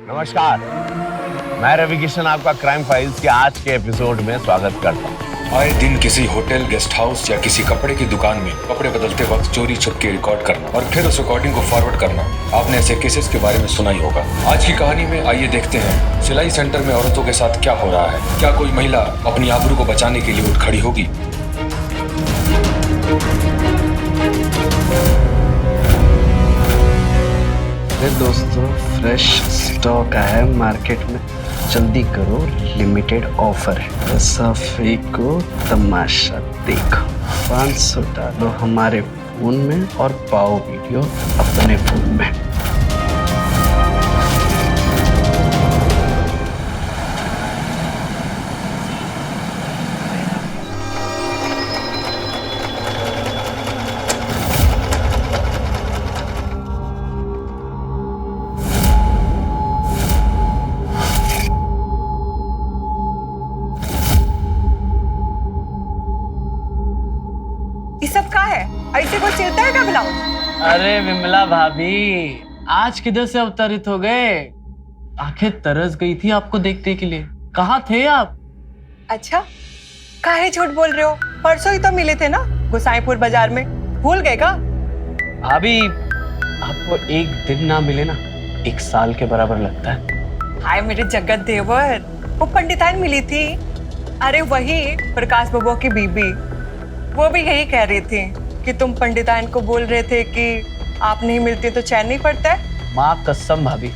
नमस्कार, मैं रवि किशन आपका क्राइम फाइल्स के आज के एपिसोड में स्वागत करता हूँ। आए दिन किसी होटल, गेस्ट हाउस या किसी कपड़े की दुकान में कपड़े बदलते वक्त चोरी छुप के रिकॉर्ड करना और फिर उस रिकॉर्डिंग को फॉरवर्ड करना, आपने ऐसे केसेस के बारे में सुना ही होगा। आज की कहानी में आइए देखते हैं सिलाई सेंटर में औरतों के साथ क्या हो रहा है। क्या कोई महिला अपनी आबरू को बचाने के लिए उठ खड़ी होगी? दोस्तों, फ्रेश स्टॉक आया है मार्केट में, जल्दी करो, लिमिटेड ऑफर है। सफाई को तमाशा देखो, 500 डालो हमारे फोन में और पाओ वीडियो अपने फोन में। ये सब का है? ऐसे कोई चिलता है क्या ब्लाउज? अरे विमला भाभी, आज किधर से अवतरित हो गए? आंखें तरस गई थी आपको देखने के लिए। कहाँ थे आप? अच्छा, काहे झूठ बोल रहे हो? परसों ही तो मिले थे ना गोसाईपुर बाजार में, भूल गए का? भाभी, आपको एक दिन ना मिले ना, एक साल के बराबर लगता है। हाय मेरे जगत देवर, वो पंडिताइन मिली थी। अरे वही प्रकाश बबुआ की बीबी, वो भी यही कह रही थी कि तुम पंडिताइन को बोल रहे थे कि आप नहीं मिलती तो चैन नहीं पड़ता है। माँ कसम भाभी,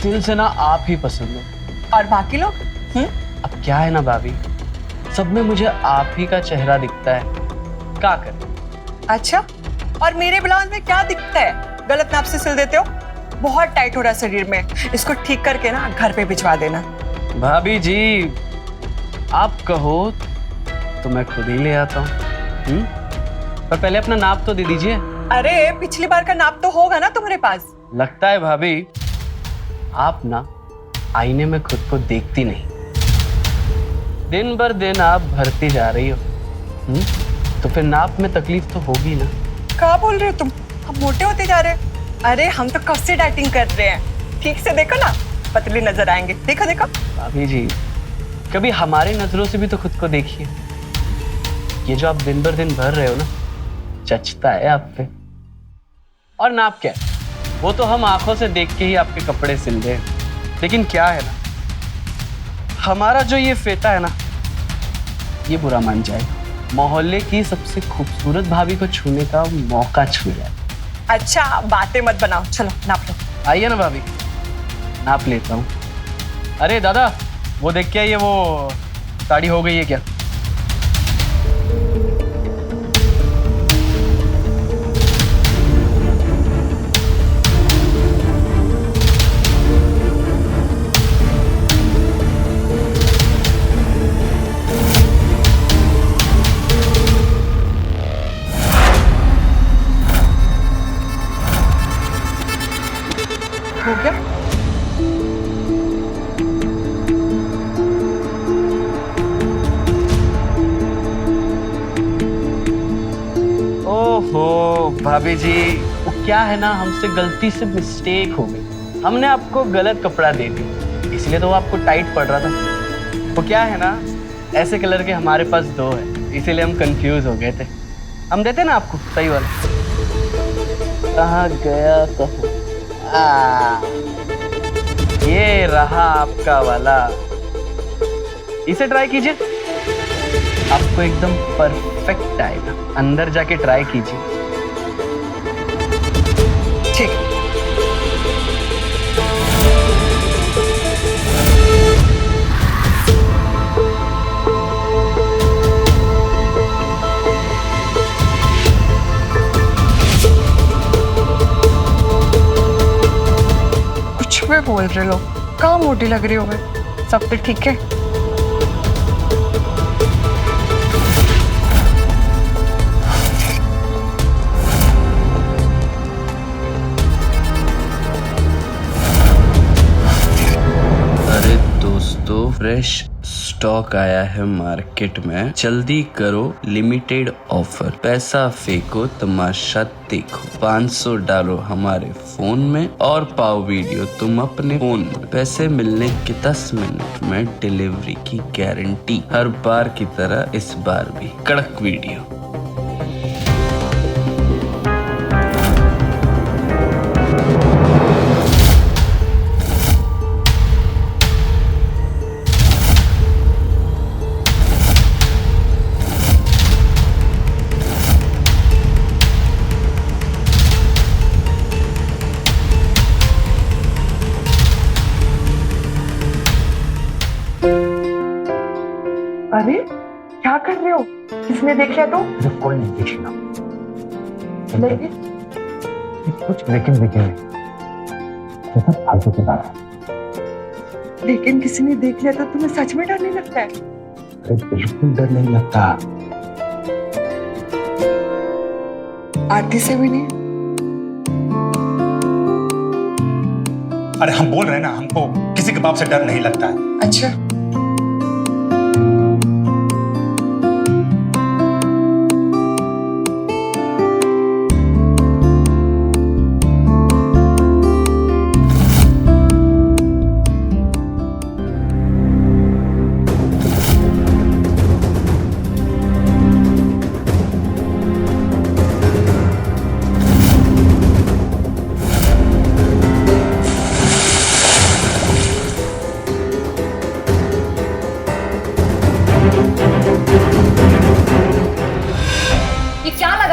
दिल से ना आप ही पसंद हो। और बाकी लोग? अब क्या है ना भाभी, सब में मुझे आप ही का चेहरा दिखता है। क्या करें? अच्छा, और मेरे ब्लाउज में क्या दिखता है? गलत नाप से सिल देते हो। बहुत टाइट हो रहा है शरीर में, इसको ठीक करके ना घर पे भिजवा देना। भाभी जी, आप कहो तो मैं खुद ही ले आता हूँ। पर पहले अपना नाप तो दे दीजिए। अरे पिछली बार का नाप तो होगा ना तुम्हारे पास? लगता है भाभी आप ना आईने में खुद को देखती नहीं, दिन भर दिन आप भरती जा रही हो। तो फिर नाप में तकलीफ तो होगी ना। क्या बोल रहे हो तुम? हम मोटे होते जा रहे हैं? अरे हम तो कब से डाइटिंग कर रहे हैं। ठीक से देखो ना, पतली नजर आएंगे। देखो देखो। भाभी जी, कभी हमारी नजरों से भी तो खुद को देखिए। ये जो आप दिन भर दिन भर रहे हो ना, जचता है आप पे। और नाप क्या है, वो तो हम आंखों से देख के ही आपके कपड़े सिल रहे हैं। लेकिन क्या है ना, हमारा जो ये फेटा है ना, ये बुरा मान जाएगा। मोहल्ले की सबसे खूबसूरत भाभी को छूने का मौका छू जाए। अच्छा, बातें मत बनाओ, चलो नाप लो। आइए ना भाभी, नाप लेता हूँ। अरे दादा, वो देख के आइए, वो साड़ी हो गई है क्या? हो गया? ओहो भाभी जी, वो क्या है ना, हमसे गलती से मिस्टेक हो गई। हमने आपको गलत कपड़ा दे दिया, इसलिए तो वो आपको टाइट पड़ रहा था। वो क्या है ना, ऐसे कलर के हमारे पास दो है, इसीलिए हम कंफ्यूज हो गए थे। हम देते ना आपको सही वाला। कहाँ गया कहाँ? ये रहा आपका वाला, इसे ट्राई कीजिए, आपको एकदम परफेक्ट आएगा। अंदर जाके ट्राई कीजिए। ठीक। कुछ भी बोल रहे लोग, कहाँ मोटी लग रही हो मैं? सब तो ठीक है। अरे दोस्तों, फ्रेश स्टॉक आया है मार्केट में, जल्दी करो लिमिटेड ऑफर, पैसा फेंको तमाशा देखो, 500 डालो हमारे फोन में और पाओ वीडियो तुम अपने फोन में। पैसे मिलने के 10 मिनट में डिलीवरी की गारंटी, हर बार की तरह इस बार भी कड़क वीडियो। अरे क्या कर रहे हो? किसने देख लिया तो? कोई नहीं देखेगा। लेकिन कुछ लेकिन फालतू की बात है। लेकिन किसी ने देख लिया तो तुम्हें सच में डर नहीं लगता है? अरे बिल्कुल डर नहीं लगता। आरती से भी नहीं? अरे हम बोल रहे हैं ना, हमको किसी के बाप से डर नहीं लगता है। अच्छा,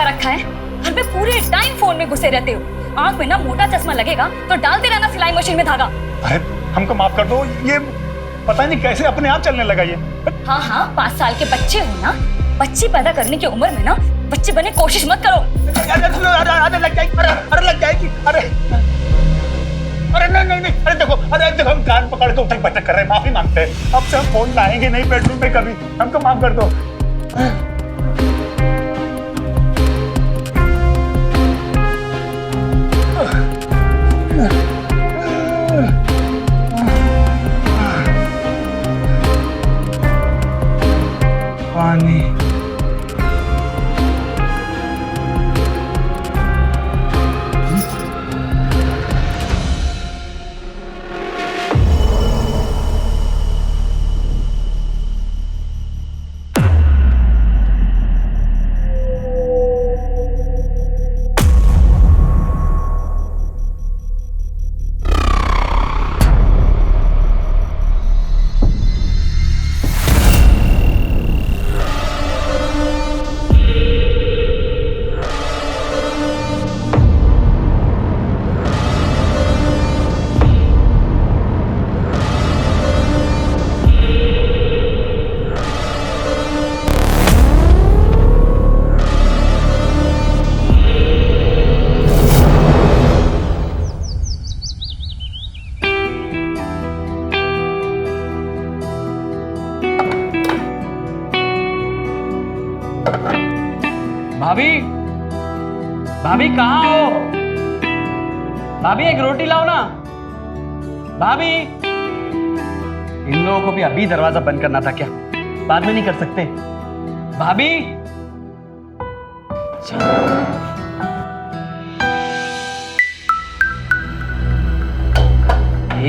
रखा है? घर में पूरे टाइम फोन में घुसे रहते हो। आंख में ना मोटा चश्मा लगेगा तो डालते रहना सिलाई मशीन में धागा। अरे हमको माफ कर दो, ये पता नहीं कैसे अपने आप चलने लगा ये। हाँ हाँ, 5 साल के बच्चे हो ना, बच्ची पैदा करने की उम्र में ना बच्चे बने कोशिश मत करो। अरे नहीं, अरे देखो हम कान पकड़ के उठक बैठक कर रहे हैं, माफी मांगते हैं। अब से हम फोन लाएंगे नहीं बेडरूम में कभी, हमको माफ कर दो। पानी भाभी कहाँ हो? भाभी एक रोटी लाओ ना। भाभी, इन लोगों को भी अभी दरवाजा बंद करना था क्या? बाद में नहीं कर सकते? भाभी,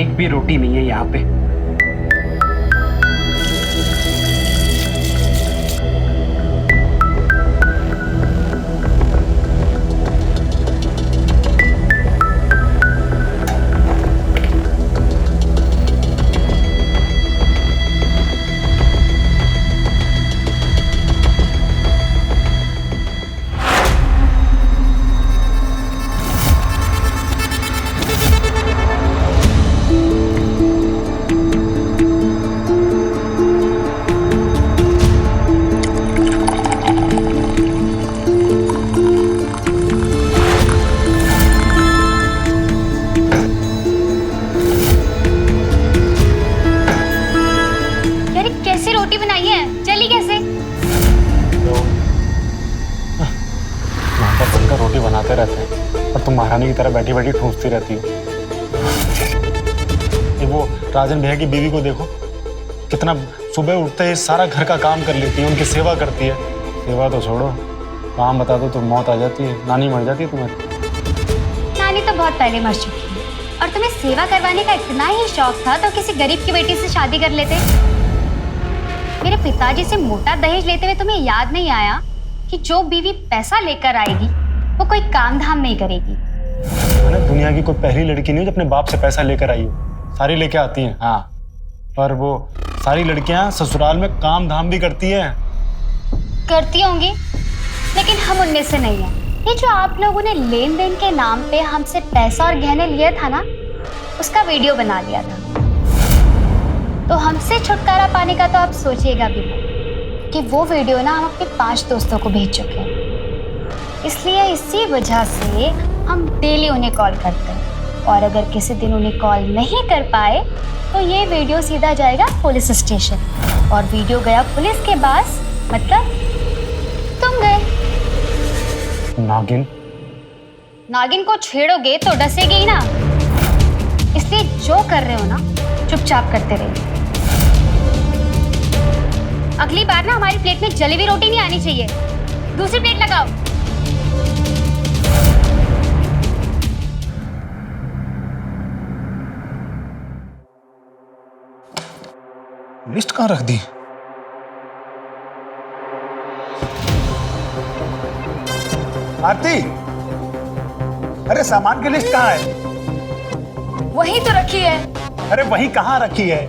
एक भी रोटी नहीं है यहाँ पे। रोटी बनाते रहते हैं और तुम महारानी की तरह बैठी बैठी ठूंसती रहती हो। ये वो राजन भैया की बीवी को देखो, कितना सुबह उठते ही सारा घर का काम कर लेती है, उनकी सेवा करती है। सेवा तो छोड़ो, काम बता दो तो मौत आ जाती है, नानी मर जाती है तुम्हारी। नानी तो बहुत पहले मर चुकी है, और तुम्हें सेवा करवाने का इतना ही शौक था तो किसी गरीब की बेटी से शादी कर लेते। मेरे पिताजी से मोटा दहेज लेते हुए तुम्हें याद नहीं आया कि जो बीवी पैसा लेकर आएगी वो कोई काम धाम नहीं करेगी। मैंने दुनिया की कोई पहली लड़की नहीं जो अपने बाप से पैसा लेकर आई हो, सारी लेके आती हैं। हाँ, पर वो सारी लड़कियां ससुराल में काम धाम भी करती हैं। करती होंगी, लेकिन हम उनमें से नहीं हैं। ये जो आप लोगों ने लेन देन के नाम पे हमसे पैसा और गहने लिए था ना, उसका वीडियो बना लिया था। तो हमसे छुटकारा पाने का तो आप सोचिएगा भी नहीं कि वो वीडियो ना हम अपने 5 दोस्तों को भेज चुके हैं। इसलिए इसी वजह से हम डेली उन्हें कॉल करते हैं, और अगर किसी दिन उन्हें कॉल नहीं कर पाए तो ये वीडियो सीधा जाएगा पुलिस स्टेशन, और वीडियो गया पुलिस के पास, मतलब तुम गए। नागिन? नागिन को छेड़ोगे तो डसेगी ही ना, इसलिए जो कर रहे हो ना चुपचाप करते रहिए। अगली बार ना हमारी प्लेट में जली हुई रोटी नहीं आनी चाहिए, दूसरी प्लेट लगाओ। लिस्ट कहाँ रख दी? आरती, अरे सामान की लिस्ट कहाँ है? वही तो रखी है। अरे वही कहाँ रखी है?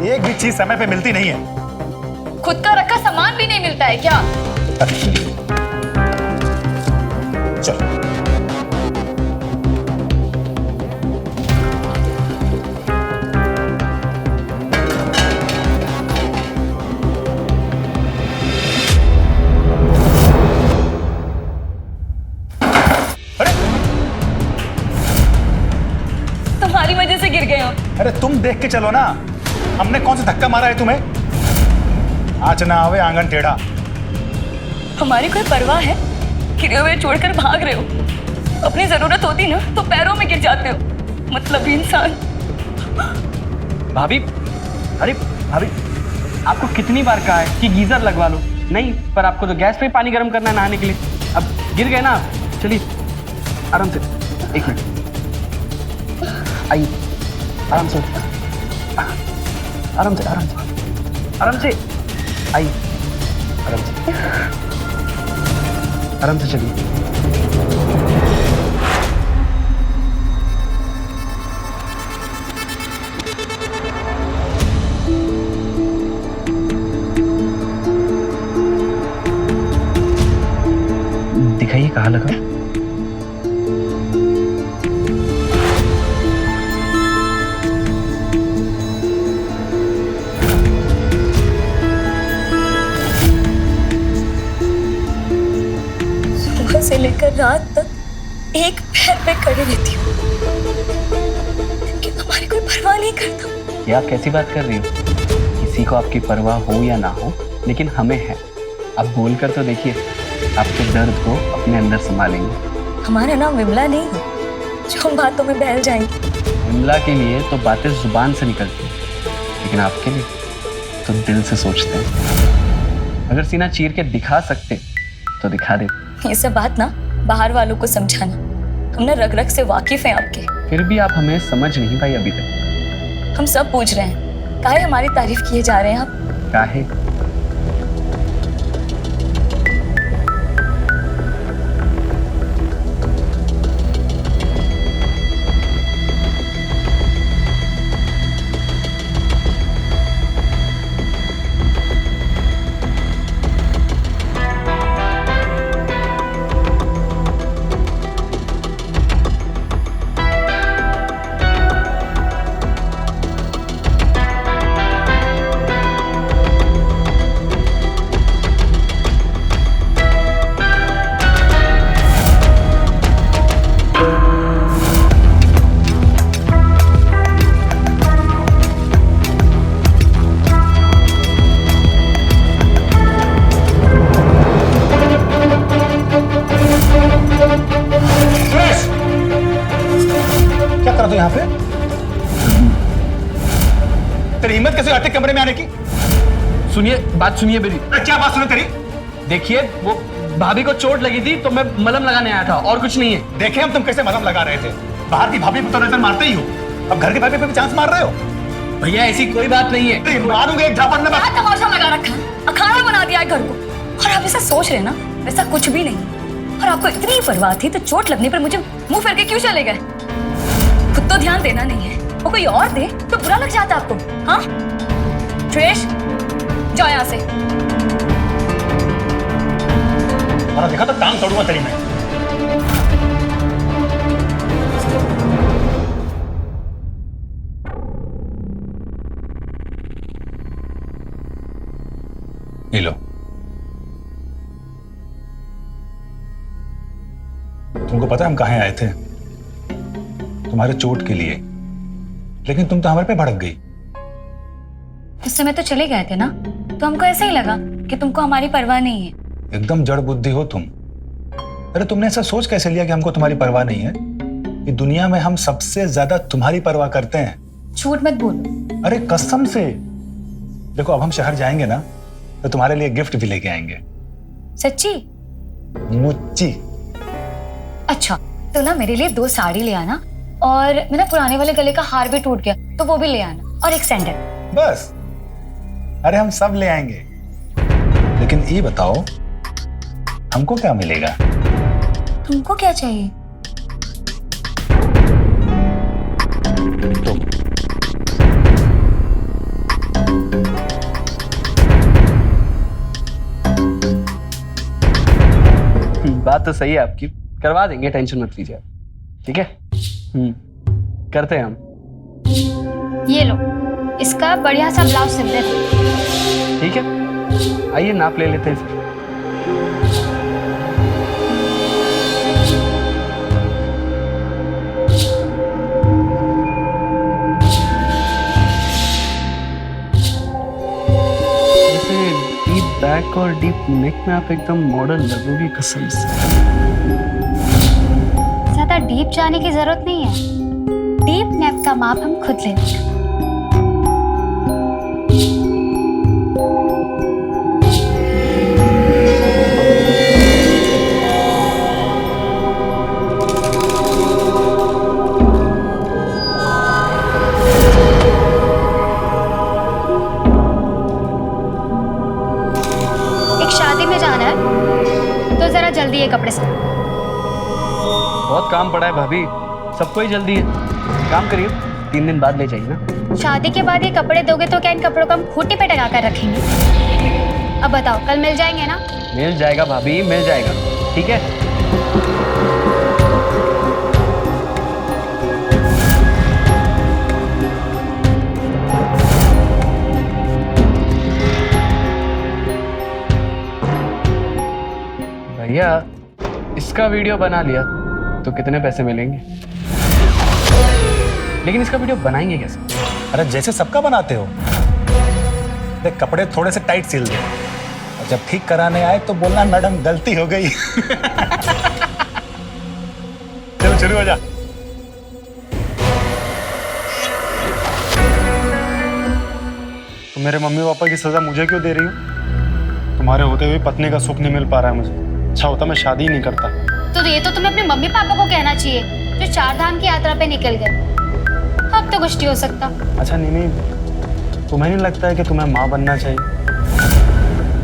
एक भी चीज समय पे मिलती नहीं है। खुद का रखा सामान भी नहीं मिलता है क्या? चल। तुम्हारी वजह से गिर गए हो। अरे तुम देख के चलो ना, हमने कौन सा धक्का मारा है तुम्हें? आज ना आवे आंगन टेढ़ा। हमारी कोई परवाह है? गिरे हुए छोड़कर भाग रहे हो। अपनी जरूरत होती ना तो पैरों में गिर जाते हो, मतलब इंसान। भाभी, अरे भाभी, आपको कितनी बार कहा है कि गीजर लगवा लो? नहीं, पर आपको तो गैस पे पानी गर्म करना है नहाने के लिए। अब गिर गए ना, चलिए आराम से, 1 मिनट, आइए आराम से, आराम से, आराम से, आराम से, आइए आराम से, आराम से चलिए। दिखाइए कहाँ लगा। सुबह से लेकर रात तक एक पैर पे खड़ी रहती हूँ, लेकिन हमारी कोई परवाह नहीं करता। ये आप कैसी बात कर रही हो? किसी को आपकी परवाह हो या ना हो, लेकिन हमें है। आप बोल कर तो देखिए, आपके दर्द को अपने अंदर संभालेंगे। हमारा नाम विमला नहीं है जो हम बातों में बहल जाएंगे। विमला के लिए तो बातें जुबान से निकलती हैं, लेकिन आपके लिए तो दिल से सोचते हैं। अगर सीना चीर के दिखा सकते तो दिखा दे। ये सब बात ना बाहर वालों को समझाना, हम ना रग रग से वाकिफ हैं आपके। फिर भी आप हमें समझ नहीं पाई अभी तक। हम सब पूछ रहे हैं, काहे हमारी तारीफ किए जा रहे हैं आप? काहे? तेरी हिम्मत कैसे आते कमरे में आने की? सुनिए, बात सुनिए मेरी। क्या बात सुनो तेरी? देखिए, वो भाभी को चोट लगी थी तो मैं मलहम लगाने आया था, और कुछ नहीं है। देखे हम तुम कैसे मलहम लगा रहे थे। बाहर की भाभी को तो नजर मारते ही हो, अब घर की भाभी पे भी चांस मार रहे हो। भैया ऐसी कोई बात नहीं है। मारूंगे एक झापड़ में। क्या तमाशा लगा रखा है, अखाड़ा बना दिया है घर को। और आप ऐसा सोच रहे ना, वैसा कुछ भी नहीं। और आपको इतनी परवाह थी तो चोट लगने पर मुझे मुंह फेर के क्यों चले गए? खुद तो ध्यान देना नहीं है, वो कोई और दे तो बुरा लग जाता आपको। हाँ सुरेश, जाओ यहाँ से। और देखा तो टांग तोड़ूंगा तेरी मैं। ये लो। तुमको पता है हम कहाँ आए थे? तुम्हारे चोट के लिए, लेकिन तुम तो हमारे पे भड़क गई। उस समय तो चले गए थे ना, तो हमको ऐसा ही लगा कि तुमको हमारी परवाह नहीं है। एकदम जड़ बुद्धि हो तुम। अरे तुमने ऐसा सोच कैसे लिया कि हमको तुम्हारी परवाह नहीं है? ये दुनिया में हम सबसे ज्यादा तुम्हारी परवाह करते हैं। झूठ मत बोलो। अरे कसम से। देखो, अब हम शहर जाएंगे ना तो तुम्हारे लिए गिफ्ट भी लेके आएंगे। सच्ची? मुच्ची। अच्छा, तो ना मेरे लिए 2 साड़ी ले आना, और मेरा पुराने वाले गले का हार भी टूट गया तो वो भी ले आना, और एक सैंडल। बस? अरे हम सब ले आएंगे, लेकिन ये बताओ हमको क्या मिलेगा? तुमको क्या चाहिए? तुम। बात तो सही है आपकी, करवा देंगे, टेंशन मत लीजिए आप। ठीक है, करते हैं हम। ये लो, इसका बढ़िया सा ब्लाउज सिल दे। ठीक है, आइए नाप ले लेते हैं फिर। डीप बैक और डीप नेक में आप एकदम मॉडर्न लगोगी, कसम से। ज्यादा डीप जाने की जरूरत नहीं है, डीप नेक का माप हम खुद ले लेंगे। शादी में जाना है तो जरा जल्दी ये कपड़े साफ। बहुत काम पड़ा है भाभी, सबको ही जल्दी है। काम करिए, 3 दिन बाद ले जाइए ना। शादी के बाद ये कपड़े दोगे तो क्या इन कपड़ों को हम खूंटी पे टंगा कर रखेंगे? अब बताओ, कल मिल जाएंगे ना? मिल जाएगा भाभी, मिल जाएगा। ठीक है, भैया इसका वीडियो बना लिया तो कितने पैसे मिलेंगे? लेकिन इसका वीडियो बनाएंगे कैसे? अरे जैसे सबका बनाते हो। देख, कपड़े थोड़े से टाइट सिल दे, और जब ठीक कराने आए तो बोलना मैडम गलती हो गई। चलो शुरू हो जा। तो मेरे मम्मी पापा की सजा मुझे क्यों दे रही हो? तुम्हारे होते हुए पत्नी का सुख नहीं मिल पा रहा है मुझे। अच्छा होता मैं शादी ही नहीं करता। तो ये तो तुम्हें अपने मम्मी पापा को कहना चाहिए, जो 4 धाम की यात्रा पे निकल गए। अब तो कुछ नहीं हो सकता। अच्छा नहीं, तुम्हें नहीं लगता है कि तुम्हें माँ बनना चाहिए?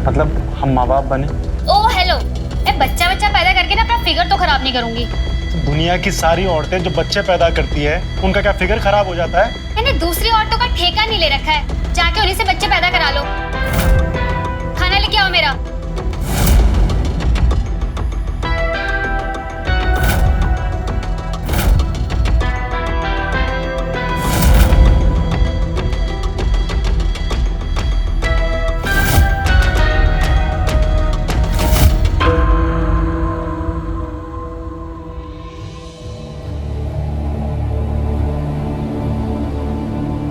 मतलब हम माँ बाप बने। ओह हेलो, मैं बच्चा पैदा करके ना अपना फिगर तो खराब नहीं करूंगी। तो दुनिया की सारी औरतें जो बच्चे पैदा करती है उनका क्या फिगर खराब हो जाता है? मैंने दूसरी औरतों का ठेका नहीं ले रखा है, जाके उन्हीं से बच्चे पैदा करा लो। खाना लेके आओ मेरा।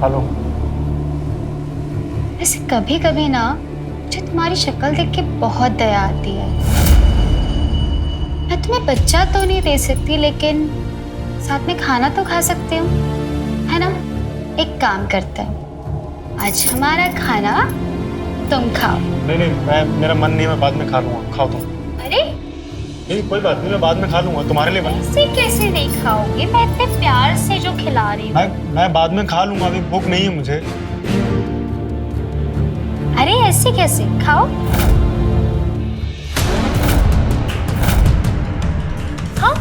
हेलो। ऐसे कभी कभी ना मुझे तुम्हारी शक्ल देख के बहुत दया आती है। मैं तुम्हें बच्चा तो नहीं दे सकती, लेकिन साथ में खाना तो खा सकते हो, है ना? एक काम करते हैं, आज हमारा खाना तुम खाओ। नहीं, मेरा मन नहीं है, मैं बाद में खा लूंगा, खाओ तुम। अरे नहीं कोई बात नहीं, मैं बाद में खा लूंगा, तुम्हारे लिए बना। ऐसे कैसे नहीं खाओगे? मैं इतने प्यार से जो खिला रही हूँ। मैं बाद में खा लूंगा, अभी भूख नहीं है मुझे। अरे ऐसे कैसे? खाओ खाओ।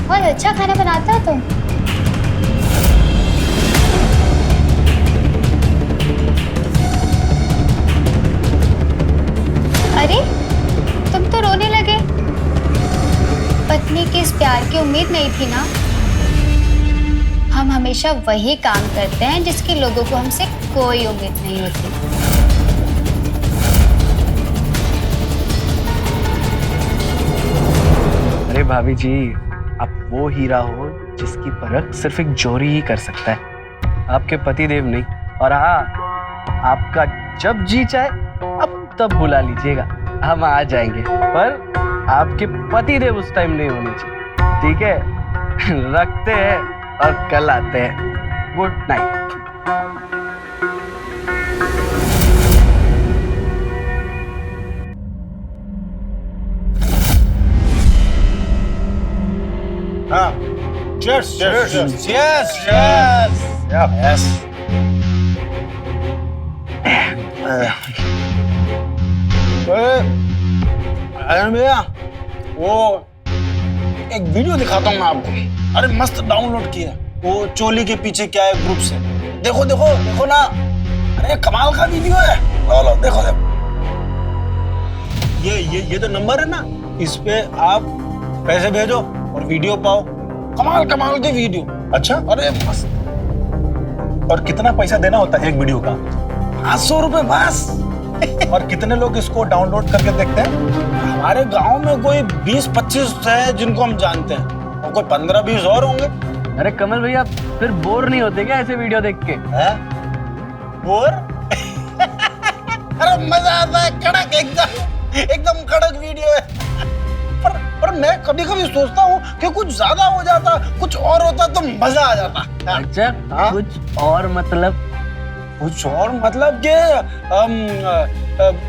बहुत अच्छा खाना बनाता हो तुम। अरे तुम तो रोने लगे। पत्नी के इस प्यार की उम्मीद नहीं थी ना। हम हमेशा वही काम करते हैं जिसकी लोगों को हमसे कोई उम्मीद नहीं होती। अरे भाभी जी, आप वो हीरा हो जिसकी परख सिर्फ एक जोरी ही कर सकता है, आपके पतिदेव नहीं। और हाँ, आपका जब जी चाहे अब तब बुला लीजिएगा, हम आ जाएंगे। पर आपके पतिदेव उस टाइम नहीं होने चाहिए, ठीक है? रखते हैं और कल आते हैं। Good night. हाँ, cheers, cheers, cheers. Yes, yes. Yes. अरे भैया, वो एक वीडियो दिखाता हूँ मैं आपको। अरे मस्त डाउनलोड किया, वो चोली के पीछे क्या है ग्रुप से। देखो देखो देखो ना, अरे कमाल का वीडियो है। लो लो देखो देखो। ये तो नंबर है ना, इस पे आप पैसे भेजो और वीडियो पाओ। कमाल कमाल के वीडियो। अच्छा, अरे मस्त। और कितना पैसा देना होता है एक वीडियो का? 500 रुपए बस। और कितने लोग इसको डाउनलोड करके देखते हैं? हमारे गांव में कोई 20-25 है जिनको हम जानते हैं, और कोई 15-20 और होंगे। अरे कमल भैया, फिर बोर नहीं होते क्या ऐसे वीडियो देख के? हैं? बोर? अरे मजा आता है, कड़क एकदम कड़क वीडियो है। पर मैं कभी कभी सोचता हूँ कि कुछ ज्यादा हो जाता, कुछ और होता तो मजा आ जाता। अच्छा, हाँ? कुछ और मतलब? कुछ और मतलब के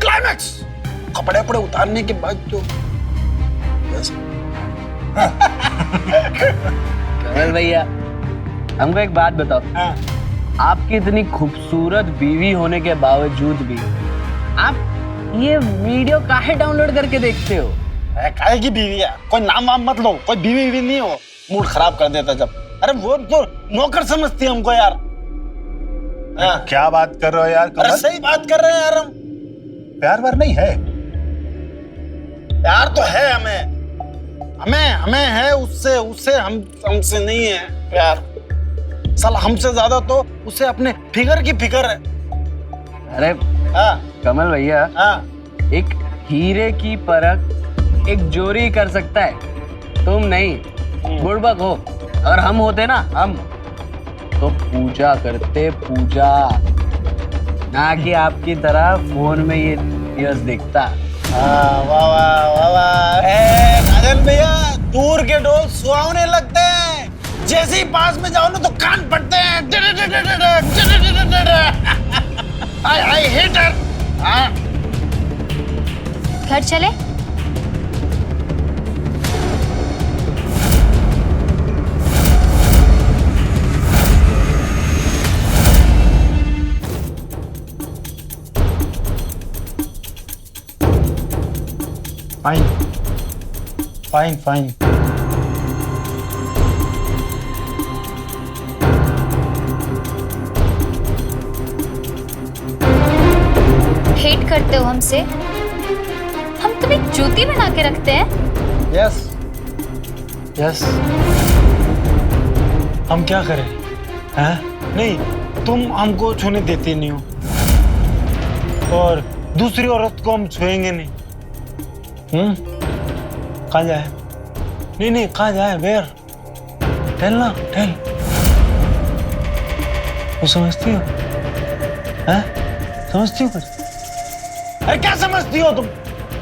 क्लाइमैक्स, कपड़े वपड़े उतारने के बाद तो कमल भैया, हमको एक बात बताओ। हाँ। आपकी इतनी खूबसूरत बीवी होने के बावजूद भी आप ये वीडियो काहे डाउनलोड करके देखते हो? काहे की बीवी है? कोई नाम वाम मत लो, कोई बीवी भी नहीं हो, मूड खराब कर देता जब। अरे वो तो नौकर समझती है हमको यार। क्या बात कर रहे हो यार अरे कमल? सही बात कर रहे हैं यार हम। प्यार वार नहीं है? प्यार तो है हमें है उससे हमसे नहीं है प्यार। साला हमसे ज्यादा तो उसे अपने फिगर की फिकर है। अरे हाँ कमल भैया, हाँ। एक हीरे की परख एक जोरी कर सकता है, तुम नहीं। बुड़बक हो, और हम होते ना, हम तो पूजा करते, पूजा, ना कि आपकी तरह फोन में ये वीडियोस देखता। वाह वाह वाह वाह। नाजन भैया, दूर के डोल सुहावने लगते हैं, जैसे ही पास में जाओ ना तो कान पड़ते हैं। I hate her। घर चले? Fine fine fine. हेट करते हो हमसे? हम तुम्हें जूती बना के रखते हैं। Yes yes. हम क्या करें? हैं? नहीं, तुम हमको छूने देते नहीं हो, और दूसरी औरत को हम छुएंगे नहीं। कहाँ जाए? नहीं, कहाँ जाए? वेयर? टेल ना, टेल। वो समझती हो? हैं? समझती हो कुछ? अरे क्या समझती हो तुम?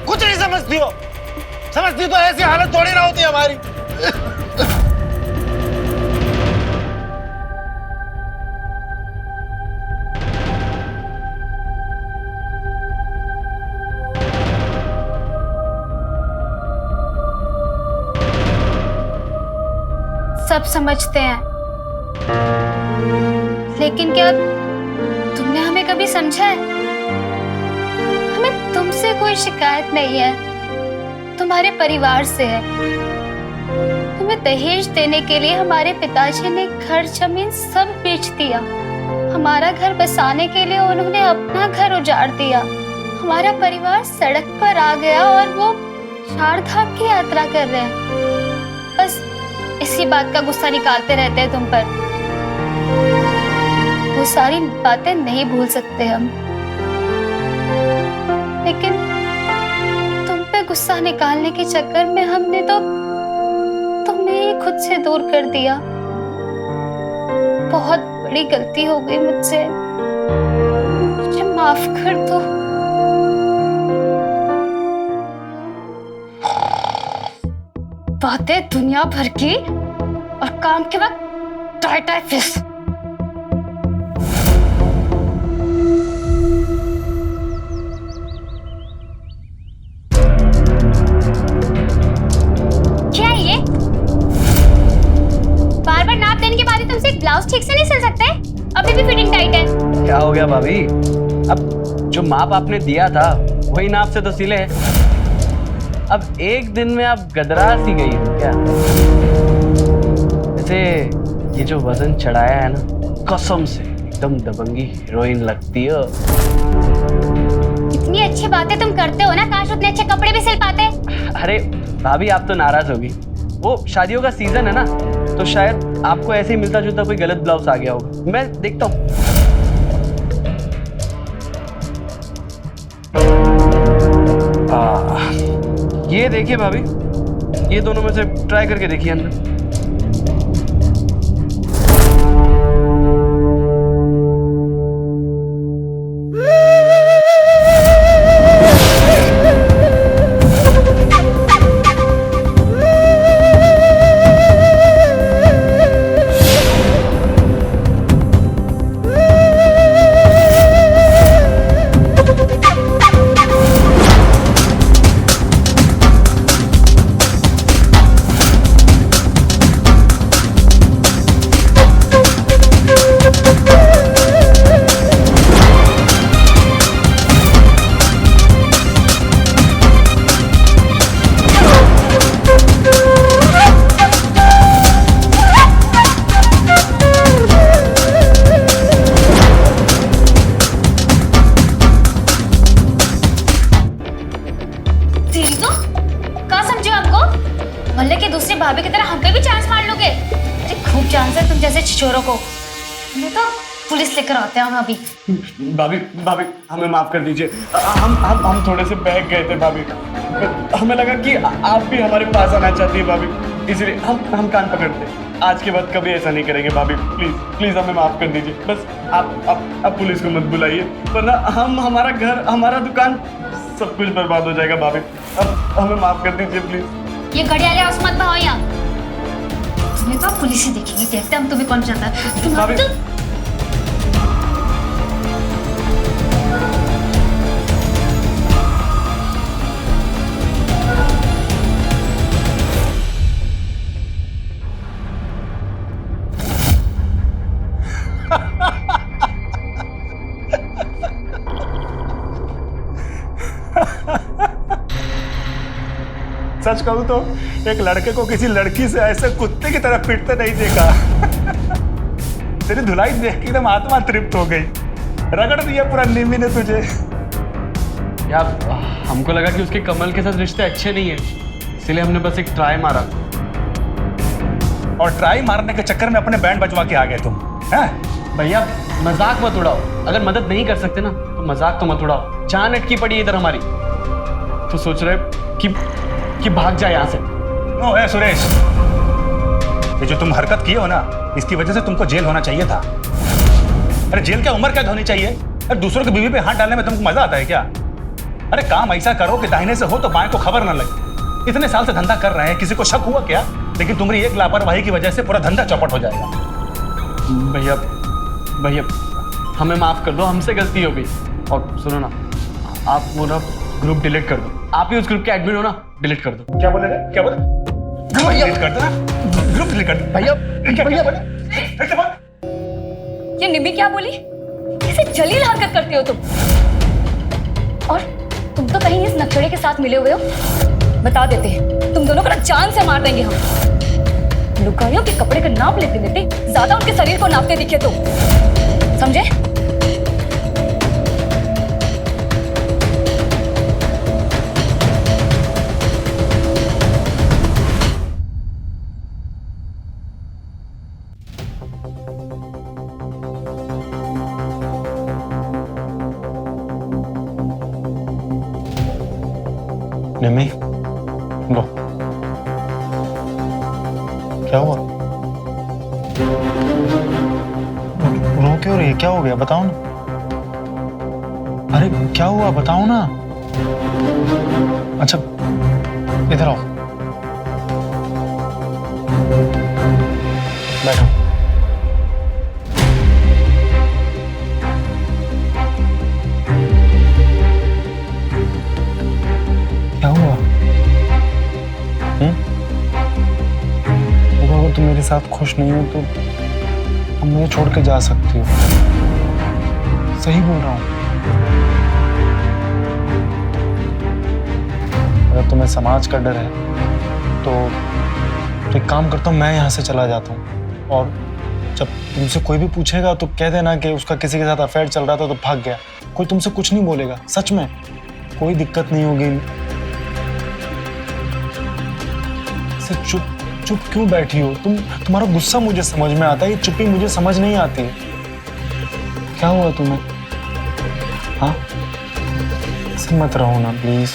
कुछ नहीं समझती हो। समझती तो ऐसी हालत थोड़ी ना होती हमारी। सब समझते हैं, लेकिन क्या तुमने हमें कभी समझा है? हमें तुमसे कोई शिकायत नहीं है, तुम्हारे परिवार से है। तुम्हें दहेज देने के लिए हमारे पिताजी ने घर जमीन सब बेच दिया। हमारा घर बसाने के लिए उन्होंने अपना घर उजाड़ दिया। हमारा परिवार सड़क पर आ गया और वो 4 धाम की यात्रा कर रहे हैं। बस इसी बात का गुस्सा निकालते रहते हैं तुम पर। वो सारी बातें नहीं भूल सकते हम, लेकिन तुम पे गुस्सा निकालने के चक्कर में हमने तो तुम्हें ही खुद से दूर कर दिया। बहुत बड़ी गलती हो गई मुझसे, मुझे माफ कर दो। बातें दुनिया भर की और काम के वक्त टाई टाई फिश। क्या है ये? बार बार नाप देने के बाद ही तुमसे ब्लाउज ठीक से नहीं सिल सकते? अभी भी फिटिंग टाइट है। क्या हो गया भाभी? अब जो माप आपने दिया था वही नाप से तो सिले है। अब एक दिन में आप गदरा सी गई हो क्या? जैसे ये जो वजन चढ़ाया है ना, कसम से एकदम दबंगी हीरोइन लगती हो। इतनी अच्छी बातें तुम करते हो ना, काश उतने अच्छे कपड़े भी सिल पाते। अरे भाभी आप तो नाराज होगी, वो शादियों का सीजन है ना, तो शायद आपको ऐसे ही मिलता जुलता कोई गलत ब्लाउज आ गया होगा। मैं देखता हूँ। ये देखिए भाभी, ये दोनों में से ट्राई करके देखिए अंदर। मोहल्ले की दूसरी भाभी की तरह हम पे भी चांस मार लोगे? अरे खूब चांस है तुम जैसे छिछोरों को। मैं तो पुलिस लेकर आते हैं हम अभी। भाभी भाभी हमें माफ कर दीजिए, हम थोड़े से बहक गए थे भाभी। हमें लगा कि आप भी हमारे पास आना चाहती है भाभी, इसलिए हम कान पकड़ते। आज के बाद कभी ऐसा नहीं करेंगे भाभी, प्लीज प्लीज हमें माफ कर दीजिए। बस आप पुलिस को मत बुलाइए, वरना हमारा घर, हमारा दुकान, सब कुछ बर्बाद हो जाएगा भाभी। अब हमें माफ कर दीजिए प्लीज। ये घड़ियाले हाउस मत भाओ यहाँ, तुम्हें तो पुलिस ही देखेगी। देखते हम तुम्हें कौन चाहता है। भाभी सच कहूं तो एक लड़के को किसी लड़की से ऐसे कुत्ते की तरह पीटते नहीं देखा। तेरी धुलाई देख के एकदम आत्मा तृप्त हो गई। रगड़ दिया पूरा निमी ने तुझे। यार हमको लगा कि उसके कमल के साथ रिश्ते अच्छे नहीं है, इसलिए हमने बस एक ट्राई मारा। और ट्राई मारने के चक्कर में अपने बैंड बजवा के आ गए तुम, हैं? भैया मजाक मत उड़ाओ, अगर मदद नहीं कर सकते ना तो मजाक तो मत उड़ाओ। जान अटकी पड़ी इधर हमारी, तो सोच रहे कि भाग जाए यहाँ से। ओ है सुरेश, ये जो तुम हरकत किए हो ना, इसकी वजह से तुमको जेल होना चाहिए था। अरे जेल क्या उम्र कैद होनी चाहिए? अरे दूसरों की बीवी पे हाथ डालने में तुमको मजा आता है क्या? अरे काम ऐसा करो कि दाहिने से हो तो बाएं को खबर ना लगे। इतने साल से धंधा कर रहे हैं, किसी को शक हुआ क्या? लेकिन तुम्हारी एक लापरवाही की वजह से पूरा धंधा चौपट हो जाएगा। भैया हमें माफ कर दो, हमसे गलती हो गई। और सुनो ना, आप वो ना ग्रुप डिलीट कर दो। आप ही उस ग्रुप के एडमिन हो ना, डिलीट कर दो। क्या बोले रे? क्या बोले? ग्रुप डिलीट कर देना, ग्रुप डिलीट कर दे। भैया भैया फिर से बोल। ये निम्मी क्या बोली? कैसे जलील हरकत करते हो तुम? और तुम तो कहीं इस नक्शड़े के साथ मिले हुए हो। बता देते हैं, तुम दोनों को ना जान से मार देंगे हम। लुगाइयों के कपड़े का नाप लेते लेते ज्यादा उनके शरीर को नापते दिखे तो समझे? निम्मी, लो। क्या हुआ? रो क्यों रही है? क्या हो गया? बताओ ना। अरे क्या हुआ? बताओ ना। अच्छा, इधर आओ, बैठो। क्या हुआ? अगर तुम मेरे साथ खुश नहीं हो तो तुम मुझे छोड़ के जा सकती हो। सही बोल रहा हूँ। अगर तुम्हें समाज का डर है तो एक काम करता हूँ, मैं यहाँ से चला जाता हूँ। और जब तुमसे कोई भी पूछेगा तो कह देना कि उसका किसी के साथ अफेयर चल रहा था तो भाग गया। कोई तुमसे कुछ नहीं बोलेगा, सच में कोई दिक्कत नहीं होगी। चुप चुप क्यों बैठी हो तुम? तुम्हारा गुस्सा मुझे समझ में आता है, ये चुप्पी मुझे समझ नहीं आती है। क्या हुआ तुम्हें? हाँ, ऐसे मत रहो ना प्लीज।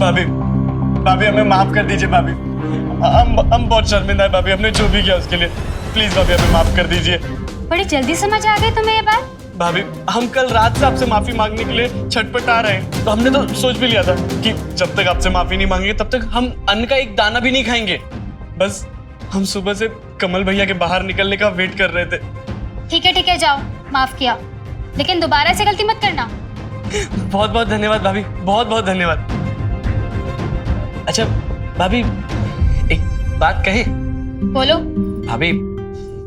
भाभी, भाभी हमें माफ कर दीजिए भाभी। हम बहुत शर्मिंदा है भाभी, हमने जो भी किया उसके लिए। प्लीज भाभी हमें माफ कर दीजिए। बड़ी जल्दी समझ आ गई तुम्हें ये बात? भाभी हम कल रात से आपसे माफी मांगने के लिए छटपटा रहे हैं, तो हमने तो सोच भी लिया था कि जब तक आपसे माफी नहीं मांगेंगे तब तक हम अन्न का एक दाना भी नहीं खाएंगे। बस हम सुबह से कमल भैया के बाहर निकलने का वेट कर रहे थे। ठीक है जाओ, माफ किया, लेकिन दोबारा से गलती मत करना। बहुत बहुत धन्यवाद भाभी, बहुत बहुत धन्यवाद। अच्छा भाभी एक बात कहे? बोलो। भाभी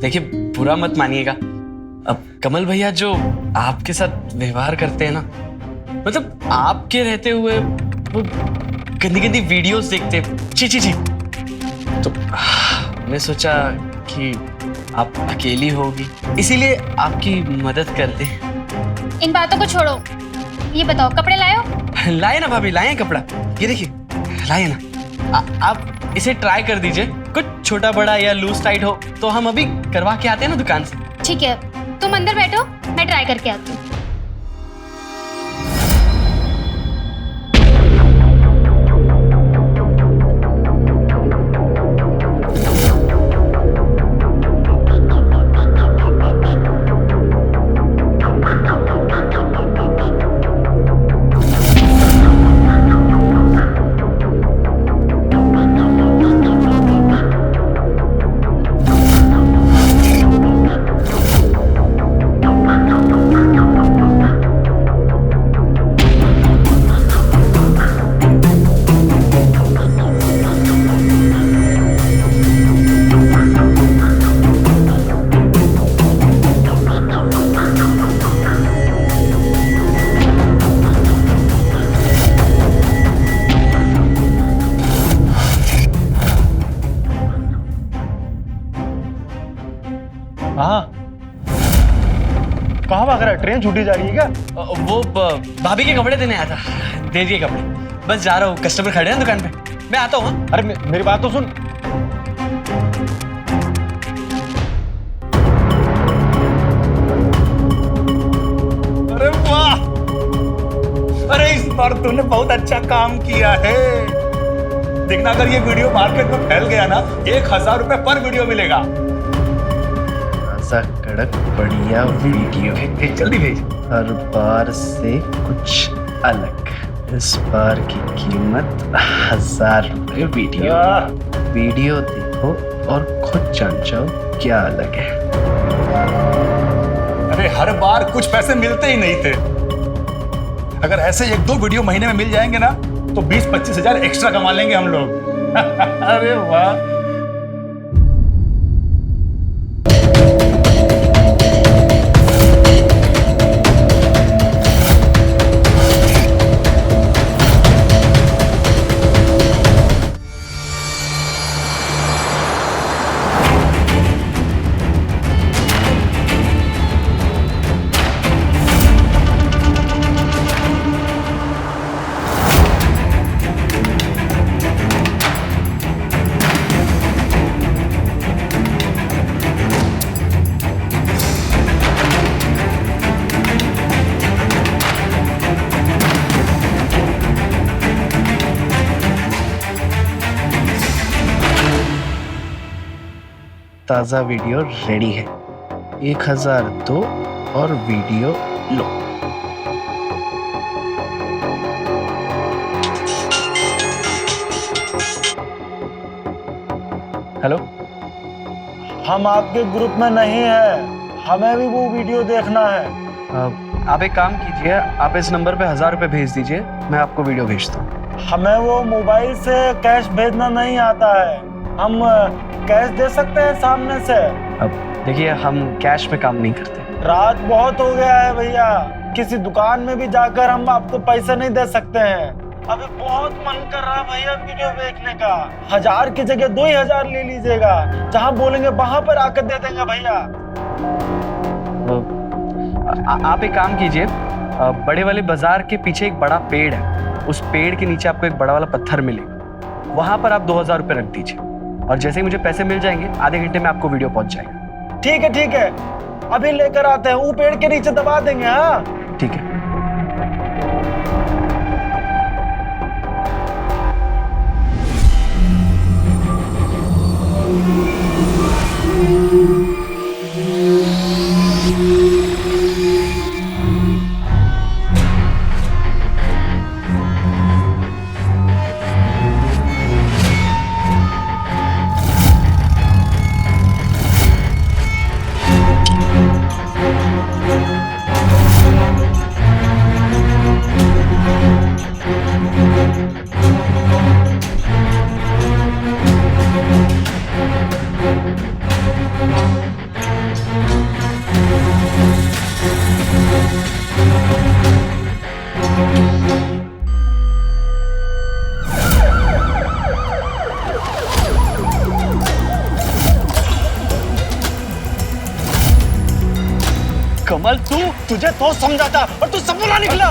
देखिए, बुरा मत मानिएगा, अब कमल भैया जो आपके साथ व्यवहार करते हैं ना, मतलब आपके रहते हुए वो गंदी गंदी वीडियोस देखते, छी, तो मैं सोचा कि आप अकेली होगी, इसीलिए आपकी मदद कर दे। इन बातों को छोड़ो, ये बताओ कपड़े लाए हो? लाए ना भाभी, लाए कपड़ा, ये देखिए लाए ना। आप इसे ट्राई कर दीजिए, कुछ छोटा बड़ा या लूज टाइट हो तो हम अभी करवा के आते हैं ना दुकान से। ठीक है, तुम अंदर बैठो, मैं ट्राई करके आती हूँ। भाग रहा है? ट्रेन छूटी जा रही है क्या? वो भाभी के कपड़े देने आया था, दे दिए कपड़े, बस जा रहा हूँ, कस्टमर खड़े हैं दुकान पे, मैं आता हूँ। हाँ? अरे मेरी बात तो सुन। अरे वाह, अरे इस बार तूने बहुत अच्छा काम किया है। देखना अगर ये वीडियो मार्केट में फैल गया ना, 1000 रुपए पर वीडियो मिलेगा। ताजा कड़क बढ़िया वीडियो, जल्दी भेज। हर बार से कुछ अलग। इस बार की कीमत 1000 रुपए वीडियो। वीडियो देखो और खुद जान जाओ क्या अलग है। अरे हर बार कुछ पैसे मिलते ही नहीं थे, अगर ऐसे 1-2 वीडियो महीने में मिल जाएंगे ना तो 20-25 हजार एक्स्ट्रा कमा लेंगे हम लोग। अरे वाह। ताजा वीडियो रेडी है, 1000 दो और वीडियो लो। हेलो, हम आपके ग्रुप में नहीं है, हमें भी वो वीडियो देखना है। आप एक काम कीजिए, आप इस नंबर पे 1000 रुपए भेज दीजिए, मैं आपको वीडियो भेजता हूँ। हमें वो मोबाइल से कैश भेजना नहीं आता है, हम कैश दे सकते हैं सामने से। अब देखिए, हम कैश में काम नहीं करते। रात बहुत हो गया है भैया, किसी दुकान में भी जाकर हम आपको पैसे नहीं दे सकते हैं। अभी बहुत मन कर रहा है भैया वीडियो देखने का। 1000 की जगह 2000 ले लीजिएगा, जहाँ बोलेंगे वहां पर आकर दे देंगे भैया। आप एक काम कीजिए, बड़े वाले बाजार के पीछे एक बड़ा पेड़ है, उस पेड़ के नीचे आपको एक बड़ा वाला पत्थर मिलेगा, वहां पर आप 2000 रुपए रख दीजिए, और जैसे ही मुझे पैसे मिल जाएंगे आधे घंटे में आपको वीडियो पहुंच जाएगा। ठीक है, अभी लेकर आते हैं, वो पेड़ के नीचे दबा देंगे। हाँ ठीक है। कमल, तुझे तो समझा था और तू सब बुरा निकला।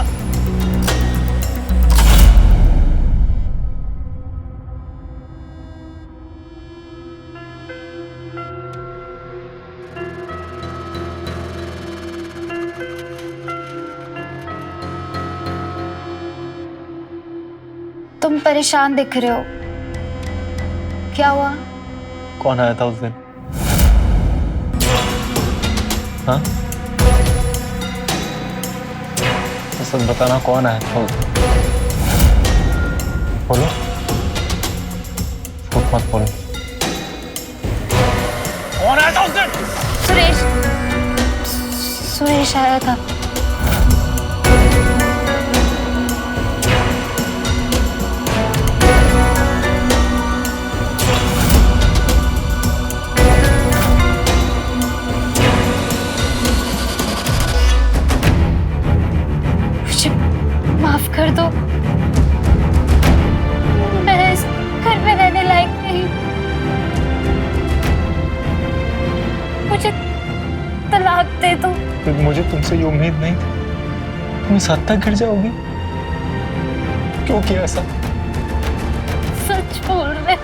तुम परेशान दिख रहे हो, क्या हुआ? कौन आया था उस दिन? हाँ, सच बताना, कौन आया था उस दिन? बोलो, झूठ मत बोलो। कौन आया था उस दिन? सुरेश आया था। माफ कर दो, मैं इस घर में रहने लायक नहीं। मुझे तलाक दे दो। मुझे तुमसे तुमसे ये उम्मीद नहीं थी। तुम इस हद तक गिर जाओगी। क्यों किया ऐसा? सच बोल रहे,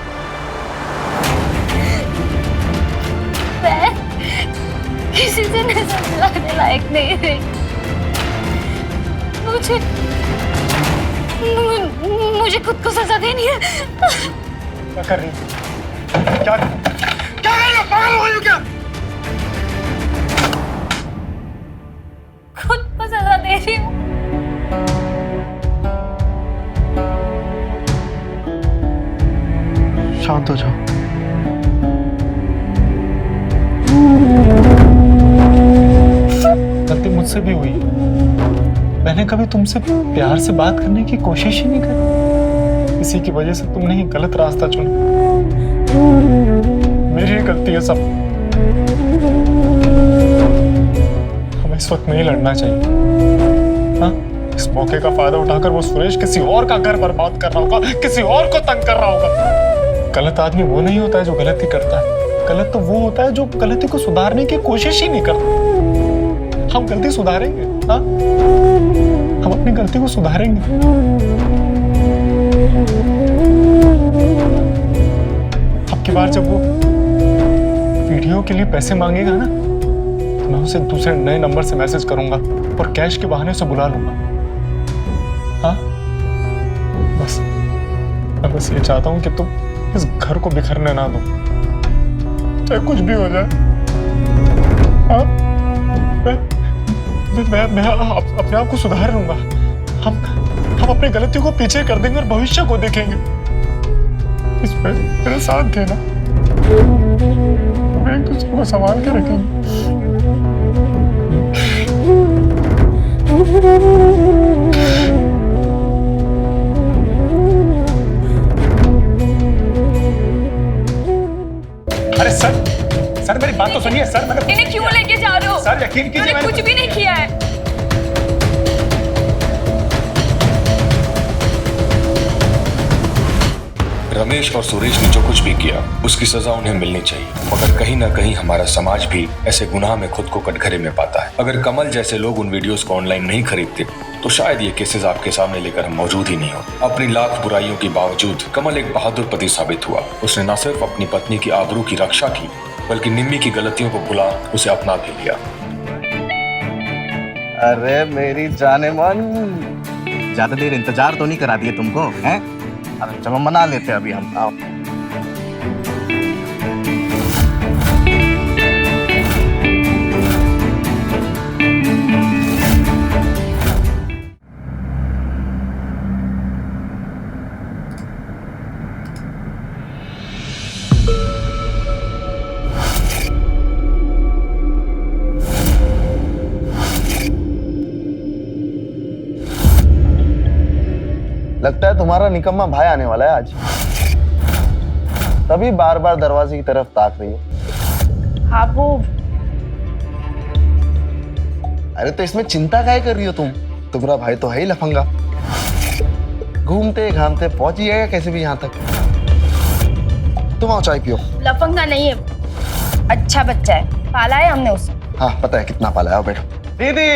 मैं किसी से नजर मिलाने लायक नहीं रही। मुझे खुद को सजा देनी है। क्या कर रही हो? क्या कर रही हो? पागल हो गई हो क्या? खुद को सजा दे रही हूँ। शांत हो जाओ। गलती मुझसे भी हुई है। मैंने कभी तुमसे प्यार से बात करने की कोशिश ही नहीं करी। इसी की वजह से तुमने ही गलत रास्ता चुना। मेरी ही गलती है सब। हमें इस वक्त नहीं लड़ना चाहिए। हाँ, इस मौके का फायदा उठाकर वो सुरेश किसी और का घर बर्बाद कर रहा होगा, किसी और को तंग कर रहा होगा। गलत आदमी वो नहीं होता है जो गलती करता है। गलत तो वो होता है जो गलती को सुधारने की कोशिश ही नहीं करता। हम गलती सुधारेंगे। हाँ, हम अपनी गलती को सुधारेंगे। अब की बार जब वो वीडियो के लिए पैसे मांगेगा ना, तो मैं उसे दूसरे नए नंबर से मैसेज करूंगा और कैश के बहाने से बुला लूंगा। हाँ, बस मैं बस ये चाहता हूं कि तुम इस घर को बिखरने ना दो, चाहे कुछ भी हो जाए। हाँ, मैं अपने आप को सुधार लूंगा। हम अपनी गलती को पीछे कर देंगे और भविष्य को देखेंगे। इसमें मेरा साथ देना, हम एक दूसरे को संभाल के रखेंगे। अरे सर मेरी बात तो सुनिए सर। इन्हें क्यों लेके जा रहे हो? सर यकीन कीजिए, मैंने कुछ भी नहीं किया है। रमेश और सुरेश ने जो कुछ भी किया उसकी सजा उन्हें मिलनी चाहिए, मगर कहीं ना कहीं हमारा समाज भी ऐसे गुनाह में खुद को कटघरे में पाता है। अगर कमल जैसे लोग उन वीडियोस को ऑनलाइन नहीं खरीदते तो शायद ये केसेस आपके सामने लेकर हम मौजूद ही नहीं होते। अपनी लाख बुराइयों के बावजूद कमल एक बहादुर पति साबित हुआ। उसने न सिर्फ अपनी पत्नी की आबरू की रक्षा की, बल्कि निम्मी की गलतियों को भुला उसे अपना भी लिया। अरे मेरी जाने मन, ज्यादा देर इंतजार तो नहीं करा दिए तुमको, हैं? अरे चलो मना लेते अभी हम। आओ। लगता है तुम्हारा निकम्मा भाई आने वाला है आज, तभी बार बार दरवाजे की तरफ ताक रही है। हाँ वो अरे तो इसमें चिंता काहे कर रही हो तुम? तुम्हारा भाई तो है ही लफंगा। घूमते घामते पहुंच ही जाएगा कैसे भी यहाँ तक। तुम आओ चाय पियो। लफंगा नहीं है, अच्छा बच्चा है, पाला है हमने उसे। हाँ पता है कितना पाला है। आओ बैठो। दीदी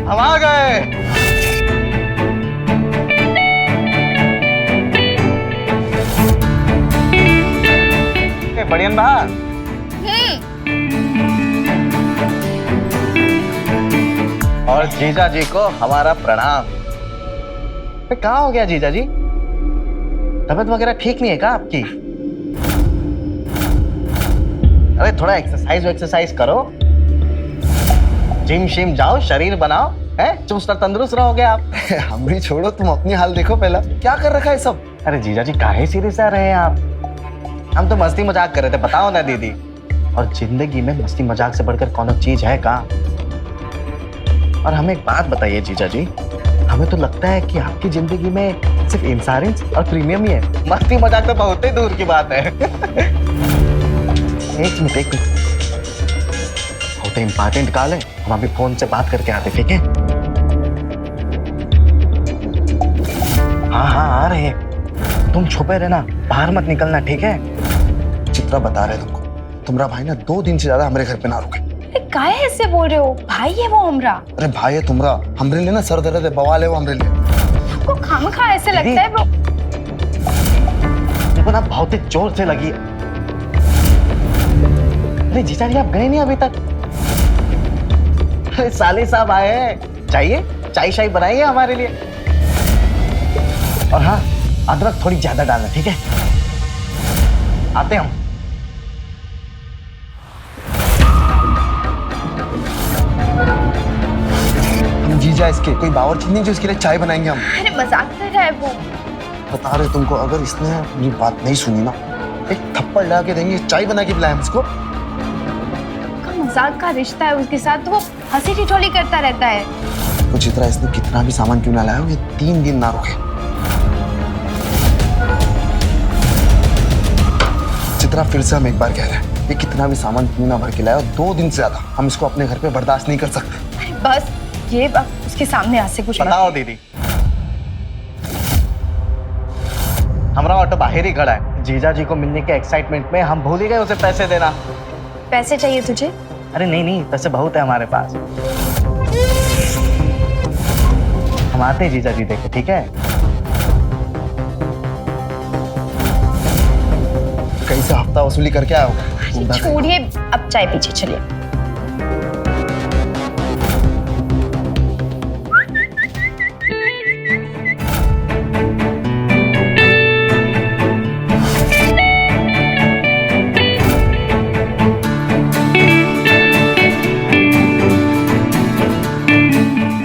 हम आ गए। बढ़िया बा। और जीजा जी को हमारा प्रणाम। कहाँ हो गया जीजा जी? तबीयत वगैरह ठीक नहीं है क्या आपकी? अरे थोड़ा एक्सरसाइज करो, जिम शिम जाओ, शरीर बनाओ, है चुस्त और तंदुरुस्त रहोगे आप। हम भी छोड़ो, तुम अपनी हाल देखो पहला। क्या कर रखा है सब? अरे जीजा जी काहे सीरियस आ रहे हैं आप? हम तो मस्ती मजाक कर रहे थे, बताओ ना दीदी। और जिंदगी में मस्ती मजाक से बढ़कर कौन चीज है का? और हमें एक बात बताइए जीजा जी, हमें तो लगता है कि आपकी जिंदगी में सिर्फ इंश्योरेंस और प्रीमियम ही है, मस्ती मजाक तो बहुत ही दूर की बात है। एक मिनट होते इंपॉर्टेंट कॉल है, हम अभी फोन से बात करके आते, ठीक है? हाँ आ रहे हैं। तुम छुपे रहना, बाहर मत निकलना, ठीक है? चित्रा बता रहे तुमको, तुम्हारा भाई ना 2 दिन से ज्यादा हमारे घर पे ना रुके। अरे काहे ऐसे बोल रहे हो? भाई है वो हमरा। अरे भाई है तुम्हारा, हमरे लिए ना सर दर्द है, बवाल है वो हमरे लिए। आपको खामखा ऐसे लगता है वो। देखो ना बहुत जोर से लगी। अरे जीजा जी आप गए नहीं अभी तक? अरे साले साहब आए हैं, चाहिए चाय शाय बनाइए हमारे लिए। और हाँ अदरक थोड़ी ज्यादा डालना, ठीक है? आते हम। जीजा इसके कोई बावर्ची नहीं जो इसके लिए चाय बनाएंगे हम। अरे मजाक कर रहा है वो। बता रहे तुमको, अगर इसने ये बात नहीं सुनी ना, एक थप्पड़ लगा के देंगे, चाय बना के पिलाएं उसको। मजाक का रिश्ता है उसके साथ, तो वो हंसी ठिठोली करता रहता है। तो चित्रा इसने कितना भी सामान क्यों ना लाया हो, ये 3 दिन ना रुके। चित्रा फिर से हम एक बार कह रहे हैं, ये कितना भी सामान क्यों ना भर के लाया, 2 दिन से ज्यादा हम इसको अपने घर पे बर्दाश्त नहीं कर सकते। बस ये अब उसके सामने आज से कुछ बताओ दीदी, हमारा ऑटो बाहर ही खड़ा है। जीजा जी को मिलने के एक्साइटमेंट में हम भूल ही गए उसे पैसे देना। पैसे चाहिए तुझे? अरे नहीं नहीं, पैसे बहुत है हमारे पास। हम आते हैं जीजा जी देखे, ठीक है? कहीं से हफ्ता वसूली करके आया होगा। छोड़िए, अब चाय पीछे चलिए।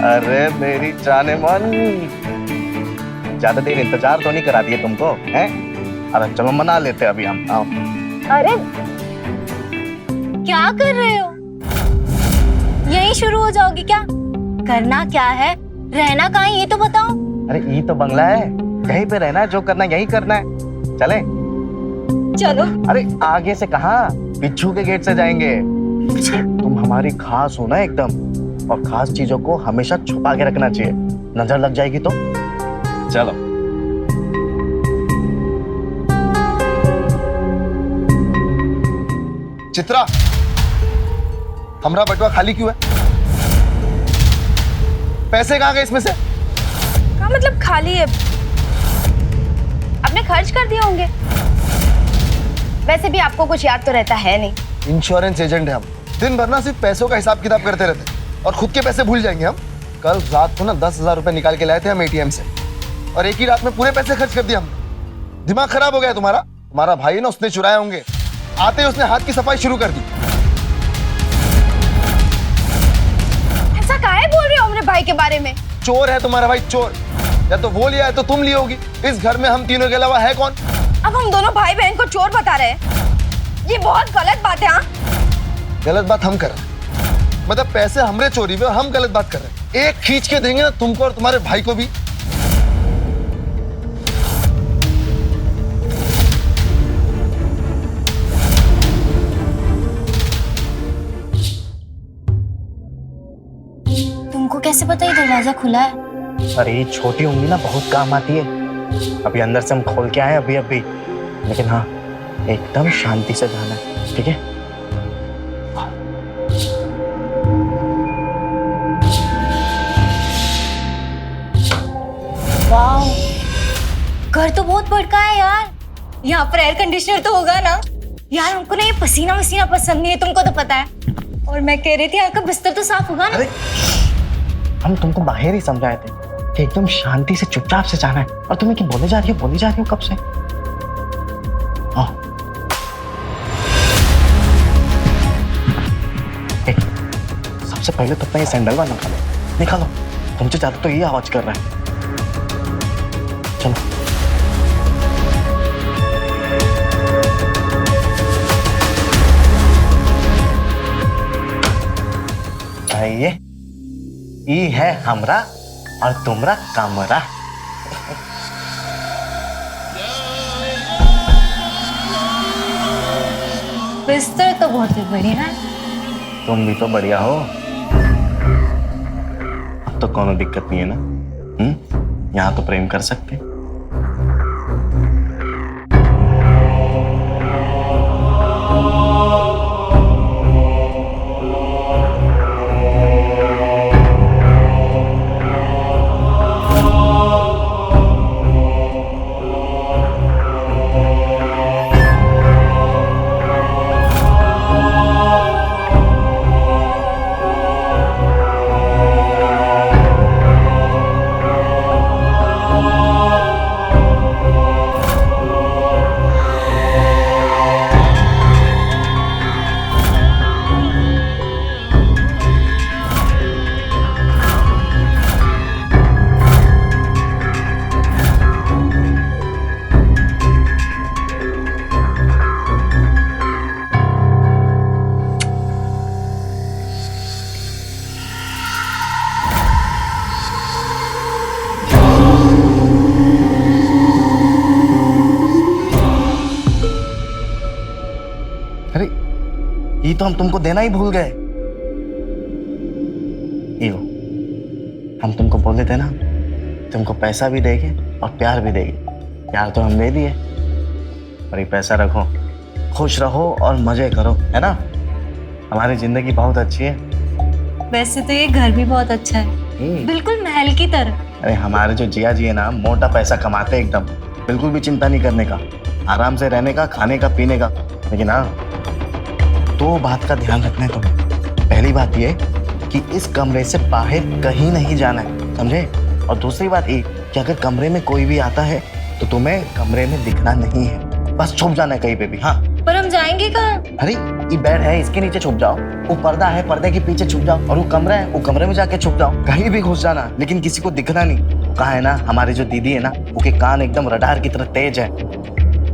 अरे मेरी जाने मन, ज्यादा देर इंतजार तो नहीं करा दिए तुमको, हैं? अरे चलो मना लेते अभी हम। आओ। अरे क्या कर रहे हो? यही शुरू हो जाओगी क्या? करना क्या है, रहना कहाँ है ये तो बताओ। अरे ये तो बंगला है, यहीं पे रहना है, जो करना है यही करना है। चले? चलो। अरे आगे से कहाँ, पिछू के गेट से जाएंगे। तुम हमारी खास हो ना एकदम, और खास चीजों को हमेशा छुपा के रखना चाहिए, नजर लग जाएगी तो। चलो। चित्रा, हमारा बटुआ खाली क्यों है? पैसे कहाँ गए इसमें से? क्या मतलब खाली है? आपने खर्च कर दिए होंगे। वैसे भी आपको कुछ याद तो रहता है नहीं। इंश्योरेंस एजेंट है हम, दिन भर ना सिर्फ पैसों का हिसाब किताब करते रहते और खुद के पैसे भूल जाएंगे हम। कल रात को ना 10,000 रुपए निकाल के लाए थे हम एटीएम से, और एक ही रात में पूरे पैसे खर्च कर दिए हम। दिमाग खराब हो गया तुम्हारा। तुम्हारा भाई ना उसने चुराए होंगे, आते ही उसने हाथ की सफाई शुरू कर दी। ऐसा काहे बोल रहे हो मेरे भाई के बारे में? चोर है तुम्हारा भाई, चोर। या तो वो लिया है तो तुम ली होगी। इस घर में हम तीनों के अलावा है कौन? अब हम दोनों भाई बहन को चोर बता रहे हैं, ये बहुत गलत बात है। हाँ, गलत बात हम कर रहे हैं, मतलब पैसे हमरे चोरी में और हम गलत बात कर रहे हैं। एक खींच के देंगे ना तुमको और तुम्हारे भाई को भी। तुमको कैसे पता ये दरवाजा खुला है? अरे ये छोटी उंगली ना बहुत काम आती है। अभी अंदर से हम खोल के आए अभी अभी, लेकिन हाँ एकदम शांति से जाना है, ठीक है? वाह, घर तो बहुत बड़का है यार। यहाँ पर एयर कंडीशनर तो होगा ना? यार हमको ना ये पसीना वसीना पसंद नहीं है, तुमको तो पता है। और मैं कह रही थी यहाँ का बिस्तर तो साफ होगा ना? अरे हम तुमको बाहर ही समझाए थे कि एकदम शांति से चुपचाप से जाना है, और तुम्हें क्या बोले जा रही हो कब से? हाँ सबसे पहले तो अपना ये सैंडल वाला निकालो, तुमसे ज्यादा तो ये आवाज कर रहा है। चलो ये है हमरा और तुमरा कमरा। बिस्तर तो बहुत ही बढ़िया है। तुम भी तो बढ़िया हो, अब तो कोनो दिक्कत नहीं है ना? यहाँ तो प्रेम कर सकते। तो हम तुमको देना ही भूल गए। यो, हम तुमको बोले थे ना, तुमको पैसा भी देंगे और प्यार भी देंगे। प्यार तो हम दे दिए, और ये पैसा रखो, खुश रहो और मजे करो, है ना। हमारी जिंदगी बहुत अच्छी है। वैसे तो ये घर भी बहुत अच्छा है, बिल्कुल महल की तरह। अरे हमारे जो जिया जी है ना, मोटा पैसा कमाते एकदम, बिल्कुल भी चिंता नहीं करने का, आराम से रहने का, खाने का, पीने का। लेकिन हाँ, दो बात का ध्यान रखना है तुम्हें। पहली बात ये कि इस कमरे से बाहर कहीं नहीं जाना है, समझे। और दूसरी बात ये कि अगर कमरे में कोई भी आता है तो तुम्हें कमरे में दिखना नहीं है, बस छुप जाना है कहीं पे भी। हाँ, पर हम जाएंगे कहाँ? अरे ये बेड है, इसके नीचे छुप जाओ। वो पर्दा है, पर्दे के पीछे छुप जाओ। और वो कमरा है, वो कमरे में जाके छुप जाओ। कहीं भी घुस जाना, लेकिन किसी को दिखना नहीं। कहा है ना, हमारी जो दीदी है ना, उसके कान एकदम रडार की तरह तेज है,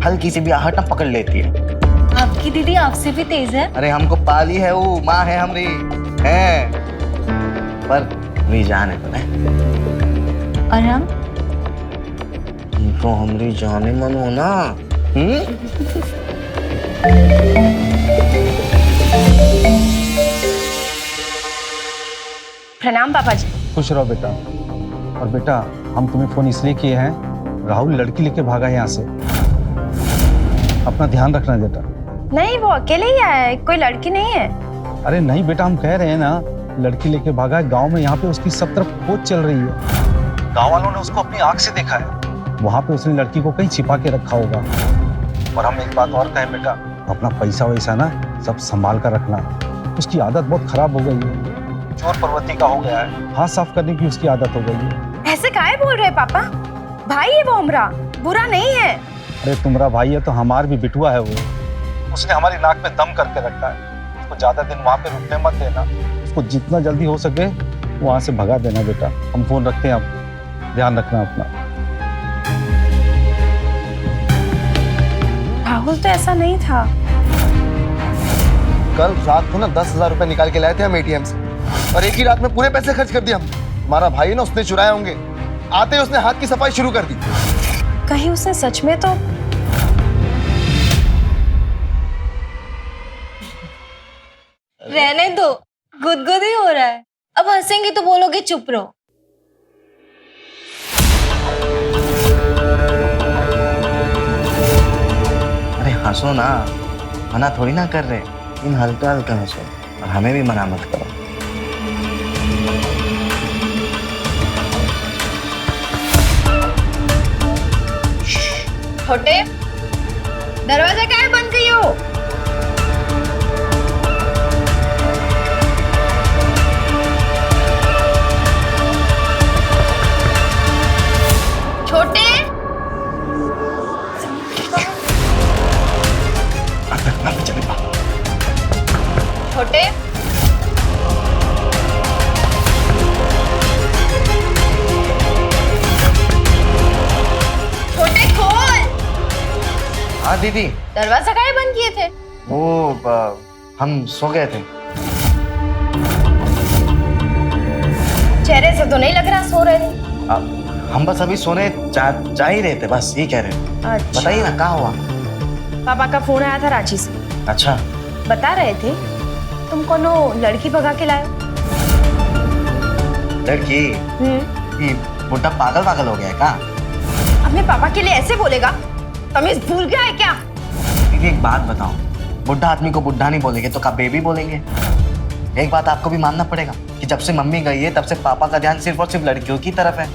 हल्की सी भी आहट ना पकड़ लेती है। आपकी दीदी आपसे भी तेज है? अरे हमको पाली है, वो माँ है हमारी, है पर मेरी जान है तुम्हें। और हम तो हमारी जाने मन हो ना। प्रणाम पापा जी। खुश रहो बेटा। और बेटा, हम तुम्हें फोन इसलिए किए हैं, राहुल लड़की लेके भागा है यहाँ से, अपना ध्यान रखना बेटा। नहीं, वो अकेले ही आया है, कोई लड़की नहीं है। अरे नहीं बेटा, हम कह रहे हैं ना, लड़की लेके भागा है। गांव में यहाँ पे उसकी सब तरफ खोज चल रही है। गांव वालों ने उसको अपनी आंख से देखा है। वहां पे उसने लड़की को कहीं छिपा के रखा होगा। और हम एक बात और कहें बेटा, अपना पैसा वैसा ना सब संभाल कर रखना। उसकी आदत बहुत खराब हो गई है, चोर प्रवृत्ति का हो गया है, हाथ साफ करने की उसकी आदत हो गई है। ऐसे काहे बोल रहे पापा? भाई है वो हमरा, बुरा नहीं है। अरे तुम्हारा भाई है तो हमार भी बिटुआ है वो। उसने हमारी नाक में दम करके रखा है। उसको ज्यादा दिन वहां पे रुकने मत देना। उसको जितना जल्दी हो सके वहां से भगा देना बेटा। हम फोन रखते हैं, आप ध्यान रखना अपना। राहुल तो ऐसा नहीं था। कल रात को ना 10,000 रुपए निकाल के लाए थे हम एटीएम से, और एक ही रात में पूरे पैसे खर्च कर दिए हम। हमारा भाई ना, उसने चुराए होंगे। आते ही उसने हाथ की सफाई शुरू कर दी। कहीं उसने सच में तो? रहने दो, गुदगुद ही हो रहा है। अब हंसेंगे तो बोलोगे चुप रहो। अरे हंसो ना, मना थोड़ी ना कर रहे, इन हल्का हल्का हंसो, और हमें भी मना मत करो। छोटे, दरवाजा काहे बंद करी हो? छोटे, छोटे, छोटे खोल। हाँ दीदी, दरवाजा काहे बंद किए थे? हम सो गए थे। चेहरे से तो नहीं लग रहा सो रहे थे। हम बस अभी सोने जा ही रहे थे, बस ये कह रहे हैं। अच्छा। बताइए ना, कहाँ हुआ? पापा का फोन आया था रांची से, अच्छा, बता रहे थे तुम कोनो लड़की भगा के लाए। लड़की? ये बुड्ढा पागल हो गया है क्या? अपने पापा के लिए ऐसे बोलेगा? तमीज भूल गया है क्या? दीदी एक बात बताओ, बुड्ढा आदमी को बुड्ढा नहीं बोलेंगे तो क्या बेबी बोलेंगे? एक बात आपको भी मानना पड़ेगा कि जब से मम्मी गई है तब से पापा का ध्यान सिर्फ और सिर्फ लड़कियों की तरफ है।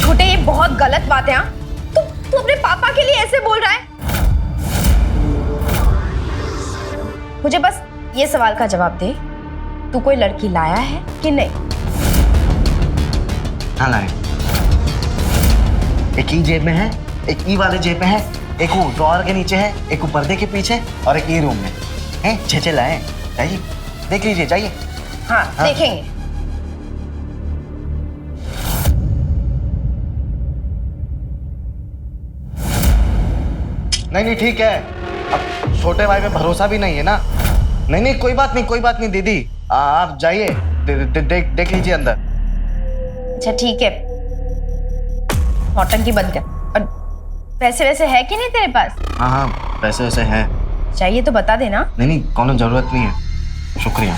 छोटे, ये बहुत गलत बात है। हाँ, तू अपने पापा के लिए ऐसे बोल रहा है? मुझे बस ये सवाल का जवाब दे, तू कोई लड़की लाया है कि नहीं? हाँ लाए। एक ई जेब में है, एक ई वाले जेब में है, एक वो ड्रॉअर के नीचे है, एक वो पर्दे के पीछे, और एक ई रूम में है। छे लाए, चाहिए देख लीजिए, चाहिए। हाँ, देखेंगे। नहीं ठीक है, अब छोटे भाई पे भरोसा भी नहीं है ना। नहीं कोई बात नहीं दीदी, आप जाइए, देख लीजिए अंदर। अच्छा ठीक है, नौटंकी बंद कर। और पैसे वैसे है कि नहीं तेरे पास? हाँ पैसे वैसे हैं। चाहिए तो बता देना। नहीं कोनो जरूरत नहीं है, शुक्रिया।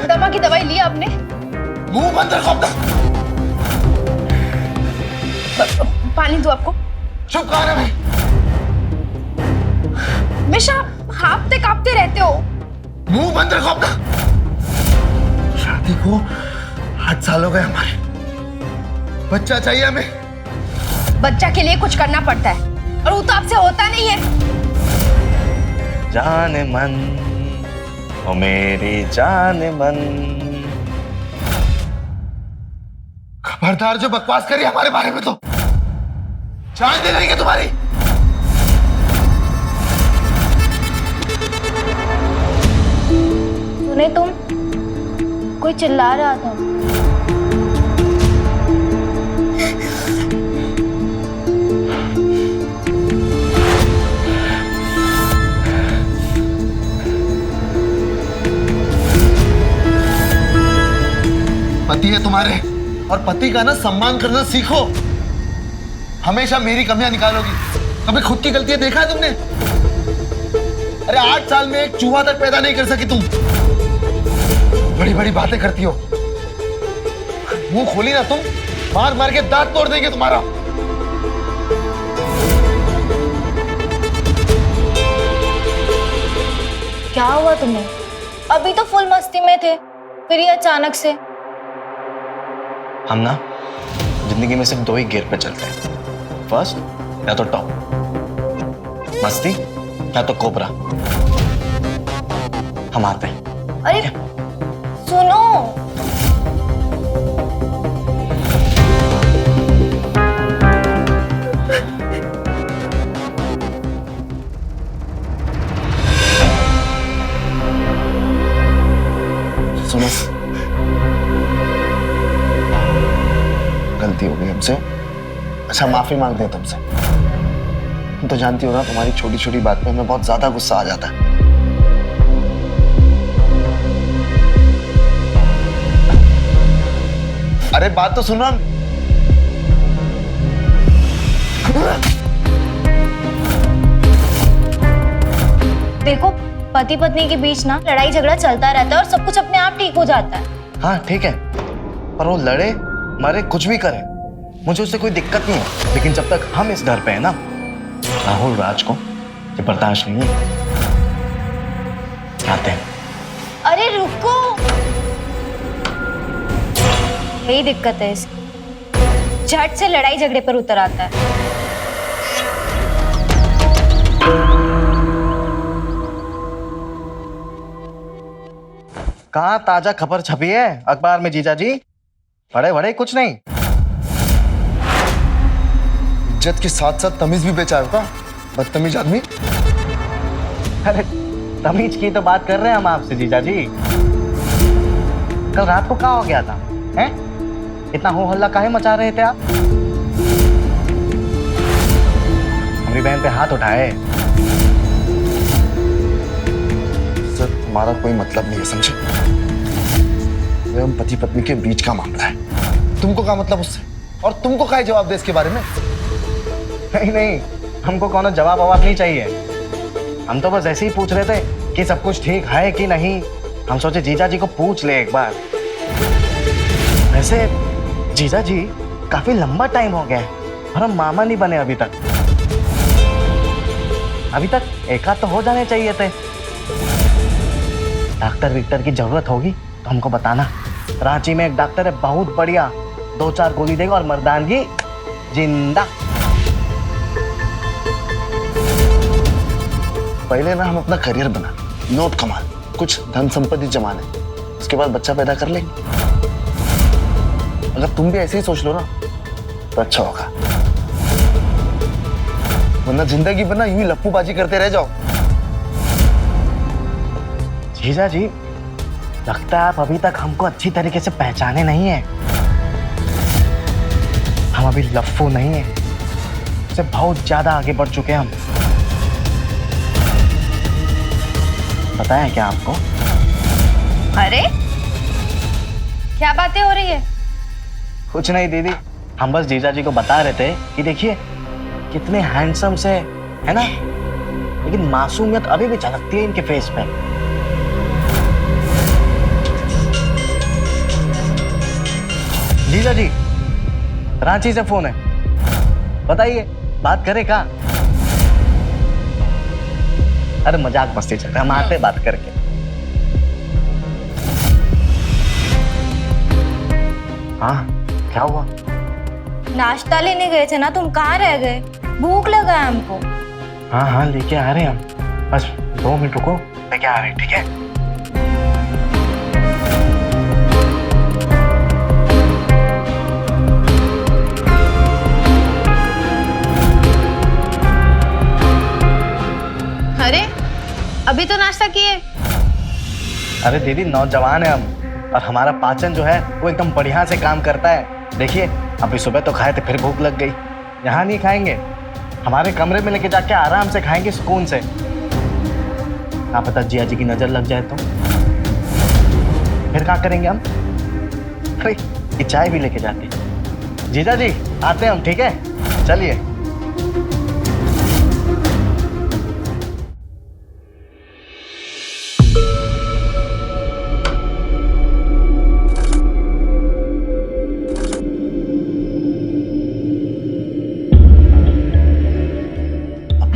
दमा की दवाई ली आपने? मुंह बंद रखो अपना। पानी दो आपको। चुप कहाँ है भाई? हमेशा हाँफते कांपते रहते हो। मुंह बंद रखो अपना। शादी को 8 साल हो गए हमारे, बच्चा चाहिए हमें। बच्चा के लिए कुछ करना पड़ता है और वो तो आपसे होता नहीं है। जान मन ओ मेरी जान मन। खबरदार जो बकवास करी हमारे बारे में तो जान दे देंगे तुम्हारी। सुने तुम? कोई चिल्ला रहा था। पति है तुम्हारे, और पति का ना सम्मान करना सीखो। हमेशा मेरी कमियां निकालोगी, कभी खुद की गलतियां देखा है तुमने? अरे 8 साल में एक चूहा तक पैदा नहीं कर सकी तुम। बड़ी बड़ी बातें करती हो। मुंह खोली ना तुम, मार मार के दांत तोड़ देंगे तुम्हारा। क्या हुआ तुम्हें? अभी तो फुल मस्ती में थे, फिर ये अचानक से। हम ना जिंदगी में सिर्फ 2 ही गियर पे चलते हैं, फर्स्ट या तो टॉप, मस्ती या तो कोबरा। हम आते हैं। अरे सुनो, सुनो, गलती हो गई हमसे। अच्छा, माफी मांगते हैं तुमसे। तुम तो जानती हो ना, तुम्हारी छोटी छोटी बात पे हमें बहुत ज्यादा गुस्सा आ जाता है। अरे बात तो सुनो। देखो पति पत्नी के बीच ना लड़ाई झगड़ा चलता रहता है और सब कुछ अपने आप ठीक हो जाता है। हाँ ठीक है, पर वो लड़े मरे कुछ भी करे, मुझे उससे कोई दिक्कत नहीं है। लेकिन जब तक हम इस घर पे हैं ना, राहुल राज को ये बर्दाश्त नहीं है। आते हैं। अरे रुको, यही दिक्कत है इसकी, झट से लड़ाई झगड़े पर उतर आता है। कहाँ ताजा खबर छपी है अखबार में जीजा जी? बड़े बड़े कुछ नहीं। इज्जत के साथ साथ तमीज भी बेचा है का? बदतमीज आदमी। अरे तमीज की तो बात कर रहे हैं हम आपसे जीजा जी। कल रात को कहाँ हो गया था हैं? इतना हो हल्ला काहे मचा रहे थे आप? हमारी बहन पे हाथ उठाए। सर, तुम्हारा कोई मतलब नहीं है, समझे? ये हम पति पत्नी के बीच का मामला है। तुमको क्या मतलब उससे? और तुमको क्या जवाब दे इसके बारे में? नहीं नहीं, हमको कौन जवाब ववाब नहीं चाहिए। हम तो बस ऐसे ही पूछ रहे थे कि सब कुछ ठीक है कि नहीं। हम सोचे जीजा जी को पूछ ले एक बार। वैसे जीजा जी काफी लंबा टाइम हो गया है और हम मामा नहीं बने अभी तक। अभी तक एक आध तो हो जाने चाहिए थे। डॉक्टर विक्टर की जरूरत होगी तो हमको बताना। रांची में एक डॉक्टर है बहुत बढ़िया, 2-4 गोली देगा और मर्दानगी जिंदा। पहले ना हम अपना करियर बना, नोट कमा, कुछ धन संपत्ति जमा लें, उसके बाद बच्चा पैदा कर लेंगे। अगर तुम भी ऐसे ही सोच लो ना तो अच्छा होगा, वरना जिंदगी भर ना यूं ही लप्पूबाजी करते रह जाओ। जीजा जी, लगता है आप अभी तक हमको अच्छी तरीके से पहचाने नहीं है। हम अभी लफ्फू नहीं है, उससे बहुत ज्यादा आगे बढ़ चुके हैं हम। पता है क्या आपको? अरे क्या बातें हो रही है? कुछ नहीं दीदी, हम बस जीजा जी को बता रहे थे कि देखिए कितने हैंडसम से है ना, लेकिन मासूमियत अभी भी झलकती है इनके फेस पे। जीजा जी, रांची से फोन है, बताइए बात करें का? अरे मजाक मस्ती चल रहा है, हम आते बात करके। हाँ क्या हुआ? नाश्ता लेने गए थे ना, तुम कहाँ रह गए? भूख लगा है हमको। हाँ हाँ लेके आ रहे हैं हम, बस 2 मिनट रुको, लेके आ रहे हैं, ठीक है? अरे अभी तो नाश्ता किए। अरे दीदी नौजवान है हम, और हमारा पाचन जो है वो एकदम बढ़िया से काम करता है। देखिए अभी सुबह तो खाए थे, फिर भूख लग गई। यहाँ नहीं खाएंगे, हमारे कमरे में लेके जाके आराम से खाएंगे सुकून से। क्या पता जिया जी की नजर लग जाए तो फिर क्या करेंगे हम? अरे ये चाय भी लेके जाते हैं। जीजा जी आते हैं हम, ठीक है? चलिए।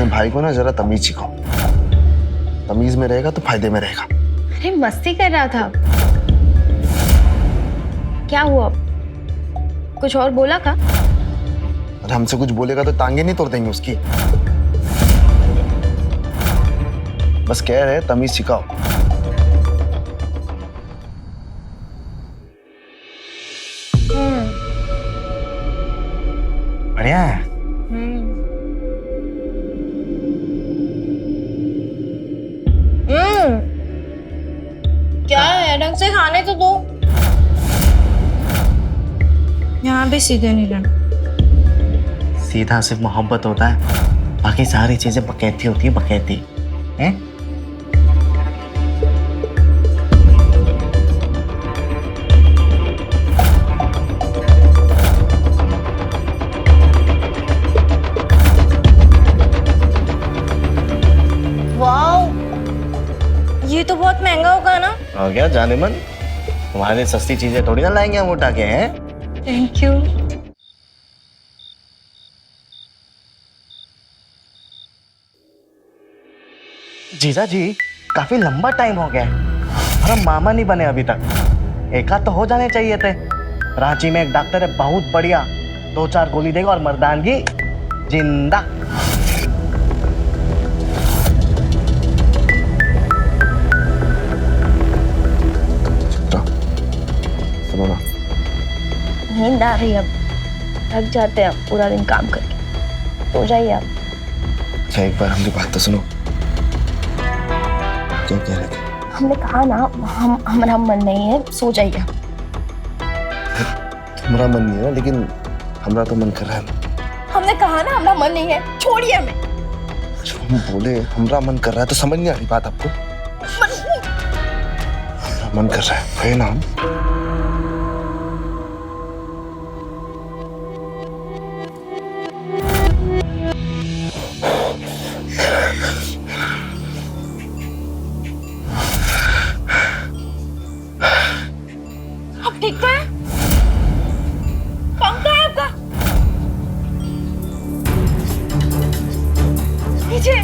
भाई को ना जरा तमीज सिखाओ, तमीज में रहेगा तो फायदे में रहेगा। अरे मस्ती कर रहा था। क्या हुआ? कुछ और बोला का? अरे हमसे कुछ बोलेगा तो टांगे नहीं तोड़ देंगे उसकी। बस कह रहे तमीज सिखाओ। बढ़िया है। क्या है, ढंग से खाने तो दो। यहाँ भी सीधे नहीं रहना। सीधा सिर्फ मोहब्बत होता है, बाकी सारी चीजें बकैती होती है, बकैती हैं? ये तो बहुत महंगा होगा ना? हो गया जाने मन, तुम्हारे सस्ती चीजें थोड़ी ना लाएंगे हम उठा के, हैं? Thank you. जीजा जी काफी लंबा टाइम हो गया है और हम मामा नहीं बने अभी तक। एक आध तो हो जाने चाहिए थे। रांची में एक डॉक्टर है बहुत बढ़िया, 2-4 गोली देगा और मर्दानगी जिंदा। नींद आ रही है, अब थक जाते हैं पूरा दिन काम करके, सो जाइए आप। अच्छा एक बार हमारी बात तो सुनो, क्या कह रहे थे? हमने कहा ना हमारा मन नहीं है, सो जाइए। हमारा मन नहीं है लेकिन हमारा तो मन कर रहा है। हमने कहा ना हमारा मन नहीं है, छोड़िए हमें। जो हम बोले हमारा मन कर रहा है तो समझ नहीं आ रही बात आपको? हमारा मन कर रहा है ना हम? ठीक तो है? पंखा है आपका? नीचे।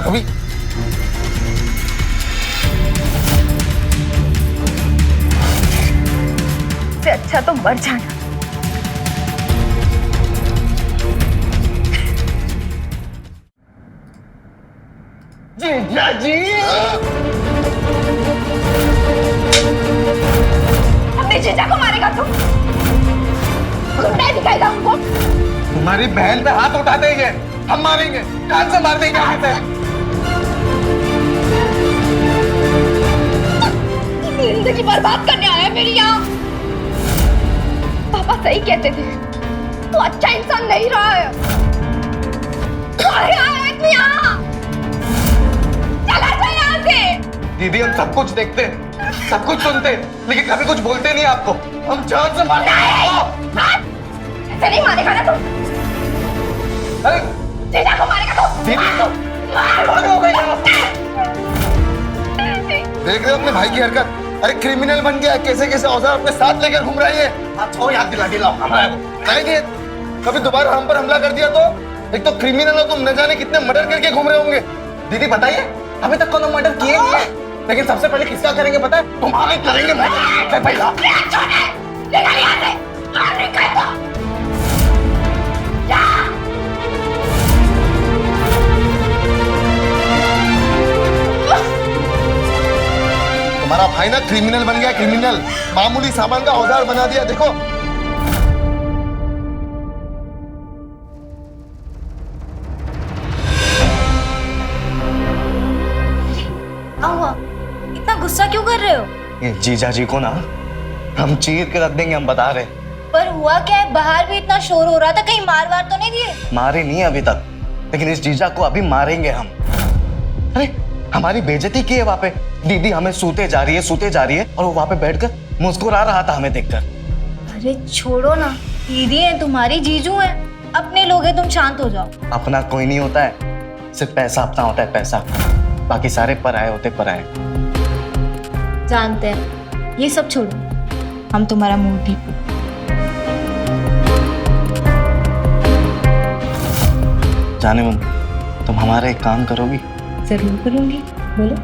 ना कभी। इससे अच्छा तो मर जाना। जीजा जी अपने जीजा को मारेगा तू? गुंडा दिखाएगा हमको? तुम्हारी बहन पे हाथ उठा देंगे, हम मारेंगे, कान से मार देंगे हाथ से। जिंदगी बर्बाद करने आया है मेरी यहाँ। पापा सही कहते थे, तू अच्छा इंसान नहीं रहा है। आया है तू यहाँ, चला जा यहाँ से। दीदी हम सब कुछ देखते, सब कुछ सुनते, लेकिन कभी कुछ बोलते नहीं आपको। हम जान से मार ऐसे नहीं मारेगा ना तू? अरे जीजा को मारेगा तू? दीदी तो देख रहे हो अपने भाई की हरकत? अरे क्रिमिनल बन गया, कैसे कैसे औजार अपने साथ लेकर घूम रहा है ये। आप छोड़, याद दिला दिलाओ हमारे कभी दोबारा हम पर हमला कर दिया तो? एक तो क्रिमिनल हो तुम, न जाने कितने मर्डर करके घूम रहे होंगे। दीदी बताइए, अभी तक कोनो मर्डर किए नहीं है, लेकिन सबसे पहले किसका करेंगे पता है? तुम्हारे करेंगे। तुम्हारा भाई ना क्रिमिनल बन गया, क्रिमिनल। मामूली सामान का औजार बना दिया, देखो। इतना गुस्सा क्यों कर रहे हो? ये जीजा जी को ना हम चीर के रख देंगे, हम बता रहे। पर हुआ क्या है? बाहर भी इतना शोर हो रहा था, कहीं मार वार तो नहीं दिए? मारे नहीं अभी तक, लेकिन इस जीजा को अभी मारेंगे हम। अरे हमारी बेइज्जती की है वहां पे। दीदी हमें सूते जा रही है और वो वहां पे बैठकर मुस्कुरा रहा था हमें देखकर। अरे छोड़ो ना, दीदी है तुम्हारी, जीजू है, अपने लोग हैं, तुम शांत हो जाओ। अपना कोई नहीं होता है, सिर्फ पैसा अपना होता है, पैसा। बाकी सारे पराये होते पराये। जानते हैं, ये सब छोड़ो, हम तुम्हारा मूड भी। जाने मम्मी, तुम हमारा एक काम करोगी? जरूर करूंगी, बोलो।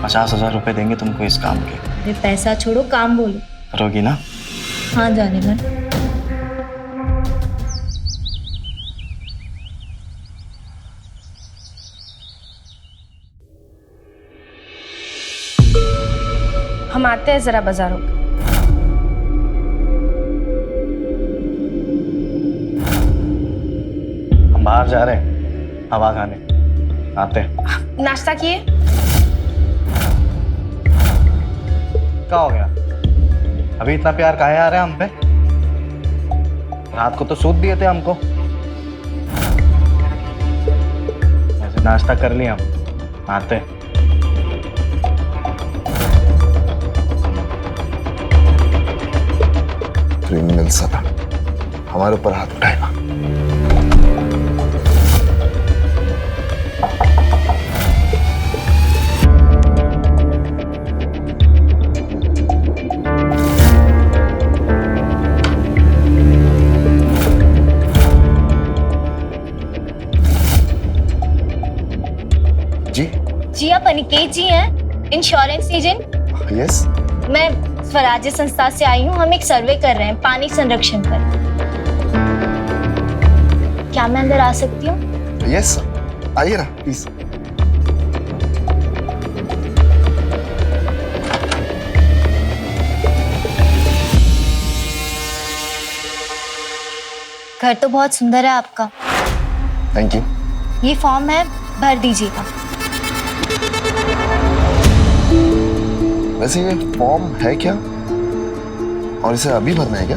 50,000 रुपए देंगे तुमको इस काम के। अरे पैसा छोड़ो, काम बोलो। करोगी ना? हाँ जाने मन। हम आते हैं जरा बाजारों का। हम बाहर जा रहे हैं हवा खाने, आते हैं। नाश्ता किए? क्या हो गया? अभी इतना प्यार काहे आ रहा है हम पे? रात को तो सूद दिए थे हमको। ऐसे नाश्ता कर लिया हम, आते हैं। क्रिमिनल साला हमारे ऊपर हाथ उठाएगा। जी जी, आप अनिकेत जी हैं, इंश्योरेंस एजेंट? यस। मैं स्वराज्य संस्था से आई हूँ, हम एक सर्वे कर रहे हैं पानी संरक्षण पर। क्या मैं अंदर आ सकती हूँ? यस, आइए ना प्लीज। घर तो बहुत सुंदर है आपका। Thank you. ये फॉर्म है, भर दीजिएगा। वैसे ये फॉर्म है क्या, और इसे अभी भरना है क्या?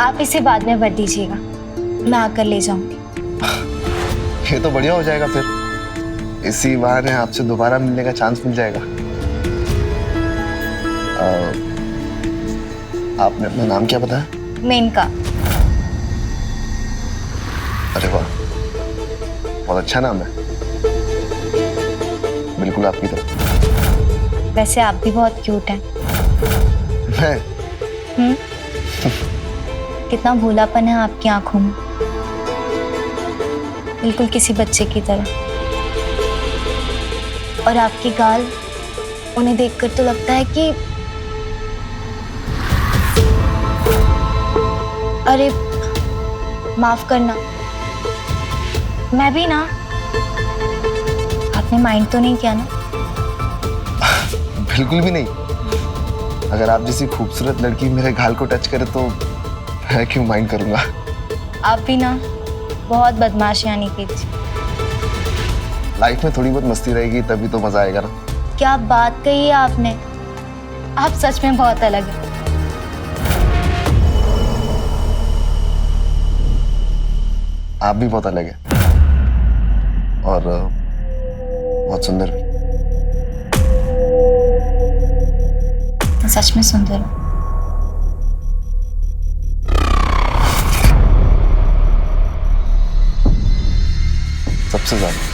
आप इसे बाद में भर दीजिएगा, मैं आकर ले जाऊंगी। ये तो बढ़िया हो जाएगा फिर, इसी बहाने आपसे दोबारा मिलने का चांस मिल जाएगा। आपने अपना नाम क्या बताया? मेनका। अरे वाह, बहुत अच्छा नाम है, बिल्कुल आपकी तरह। वैसे आप भी बहुत क्यूट हैं। मैं? कितना भोलापन है आपकी आंखों में, बिल्कुल किसी बच्चे की तरह। और आपकी गाल, उन्हें देखकर तो लगता है कि अरे माफ करना, मैं भी ना, आपने माइंड तो नहीं किया ना? बिल्कुल भी नहीं। अगर आप जैसी खूबसूरत लड़की मेरे गाल को टच करे तो मैं क्यों माइंड करूंगा। आप भी ना बहुत बदमाशियां नहीं कीजिए। लाइफ में थोड़ी बहुत मस्ती रहेगी तभी तो मजा आएगा ना। क्या बात कही है आपने, आप सच में बहुत अलग हैं। आप भी बहुत अलग हैं और बहुत सुंदर भी। सच में सुंदर हूँ। सबसे ज्यादा।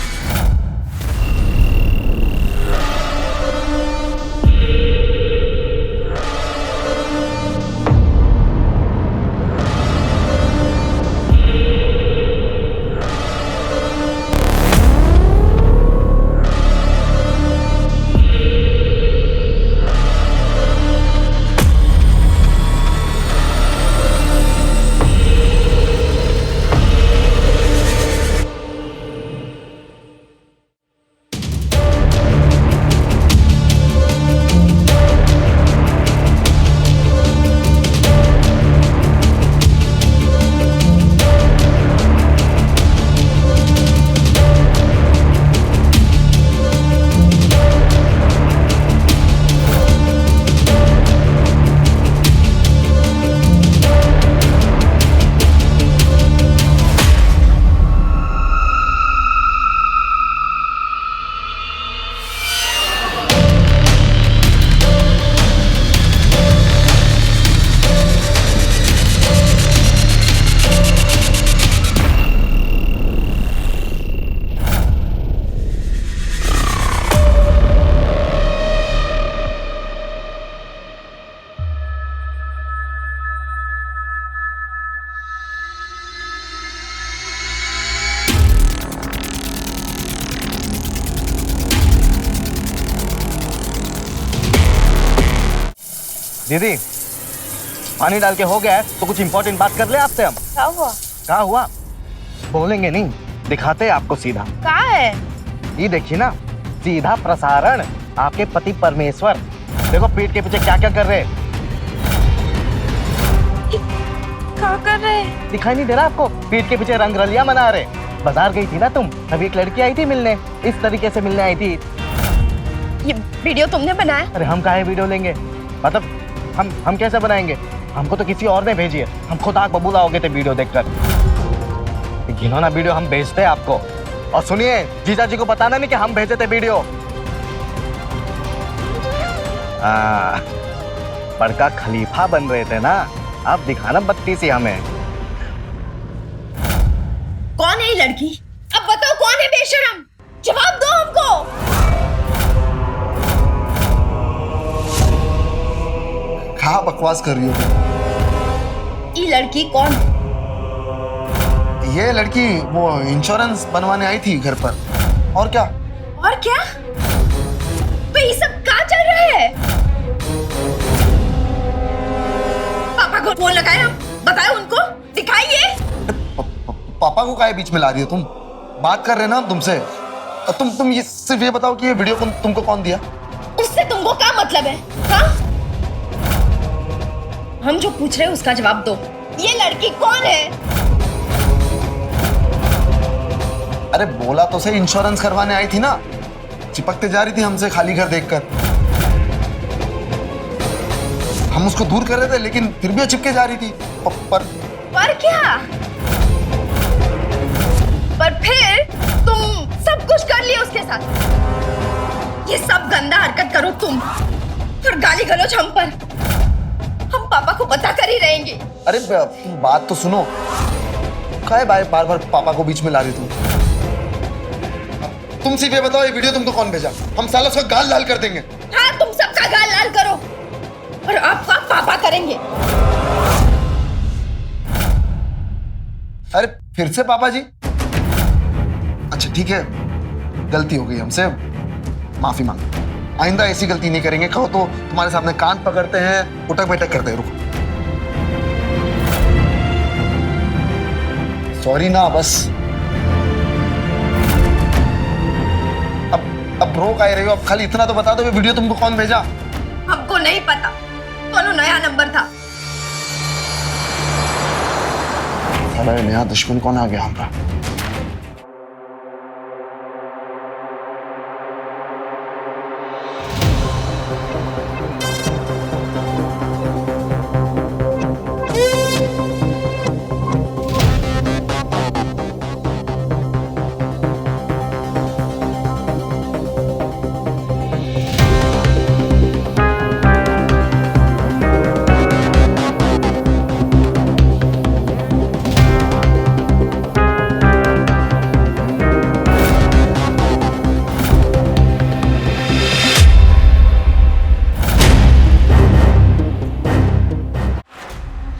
दीदी पानी डाल के हो गया है तो कुछ इंपॉर्टेंट बात कर ले आपसे हम। क्या हुआ? क्या हुआ? बोलेंगे नहीं, दिखाते हैं आपको सीधा। क्या है? ये देखिए ना, सीधा प्रसारण आपके पति परमेश्वर। देखो पीठ के पीछे क्या क्या कर रहे हैं। क्या कर रहे हैं? दिखाई नहीं दे रहा आपको? पीठ के पीछे रंगरलिया मना रहे। बाजार गई थी ना तुम, तभी एक लड़की आई थी मिलने, इस तरीके से मिलने आई थी। ये वीडियो तुमने बनाया? अरे हम काहे वीडियो लेंगे, मतलब हम कैसे बनाएंगे? हमको तो किसी और ने भेजी है, हम खुद आग बबूला हो गए थे वीडियो देखकर। घिनौना वीडियो हम भेजते हैं आपको। और सुनिए, जीजा जी को बताना नहीं कि हम भेजे थे वीडियो। बड़का खलीफा बन रहे थे ना, आप दिखाना बत्तीसी हमें। कौन है ये लड़की? अब बताओ कौन है बेशरम? जवाब दो हमको। कहाँ बकवास कर रही हो? ये लड़की कौन? ये लड़की वो इंश्योरेंस बनवाने आई थी घर पर। और क्या? और क्या? तो ये सब क्या चल रहा है? पापा को फोन लगाए हम, बताए उनको, दिखाइए। पापा को काहे बीच में ला रही हो तुम? बात कर रहे ना हम तुमसे। तुम ये सिर्फ ये बताओ कि ये वीडियो तुमको कौन दिया? उससे तुमको क्या मतलब है? हाँ? हम जो पूछ रहे हैं उसका जवाब दो। ये लड़की कौन है? अरे बोला तो सही, इंश्योरेंस करवाने आई थी ना। चिपकते जा रही थी हमसे खाली घर देखकर। हम उसको दूर कर रहे थे लेकिन फिर भी चिपके जा रही थी। पर क्या? पर फिर तुम सब कुछ कर लिया उसके साथ। ये सब गंदा हरकत करो तुम और गाली गलौज हम पर। हम पापा को बता कर ही रहेंगे। अरे बात तो सुनो, काहे बार बार पापा को बीच में ला रही तुम सिर्फ ये बताओ, ये वीडियो तुमको कौन भेजा? हम साला उसका गाल लाल कर देंगे। हाँ, तुम सबका गाल लाल करो और आपका पापा करेंगे। अरे फिर से पापा जी? अच्छा ठीक है, गलती हो गई हमसे, माफी मांगो। आइंदा ऐसी गलती नहीं करेंगे। कहो तो तुम्हारे सामने कान पकड़ते हैं, उठक बैठक करते हैं। रुको, सॉरी ना, बस अब रो का रहे हो। अब खाली इतना तो बता दो, वीडियो तुमको कौन भेजा? हमको नहीं पता, कौन नया नंबर था। अरे नया दुश्मन कौन आ गया हमारा?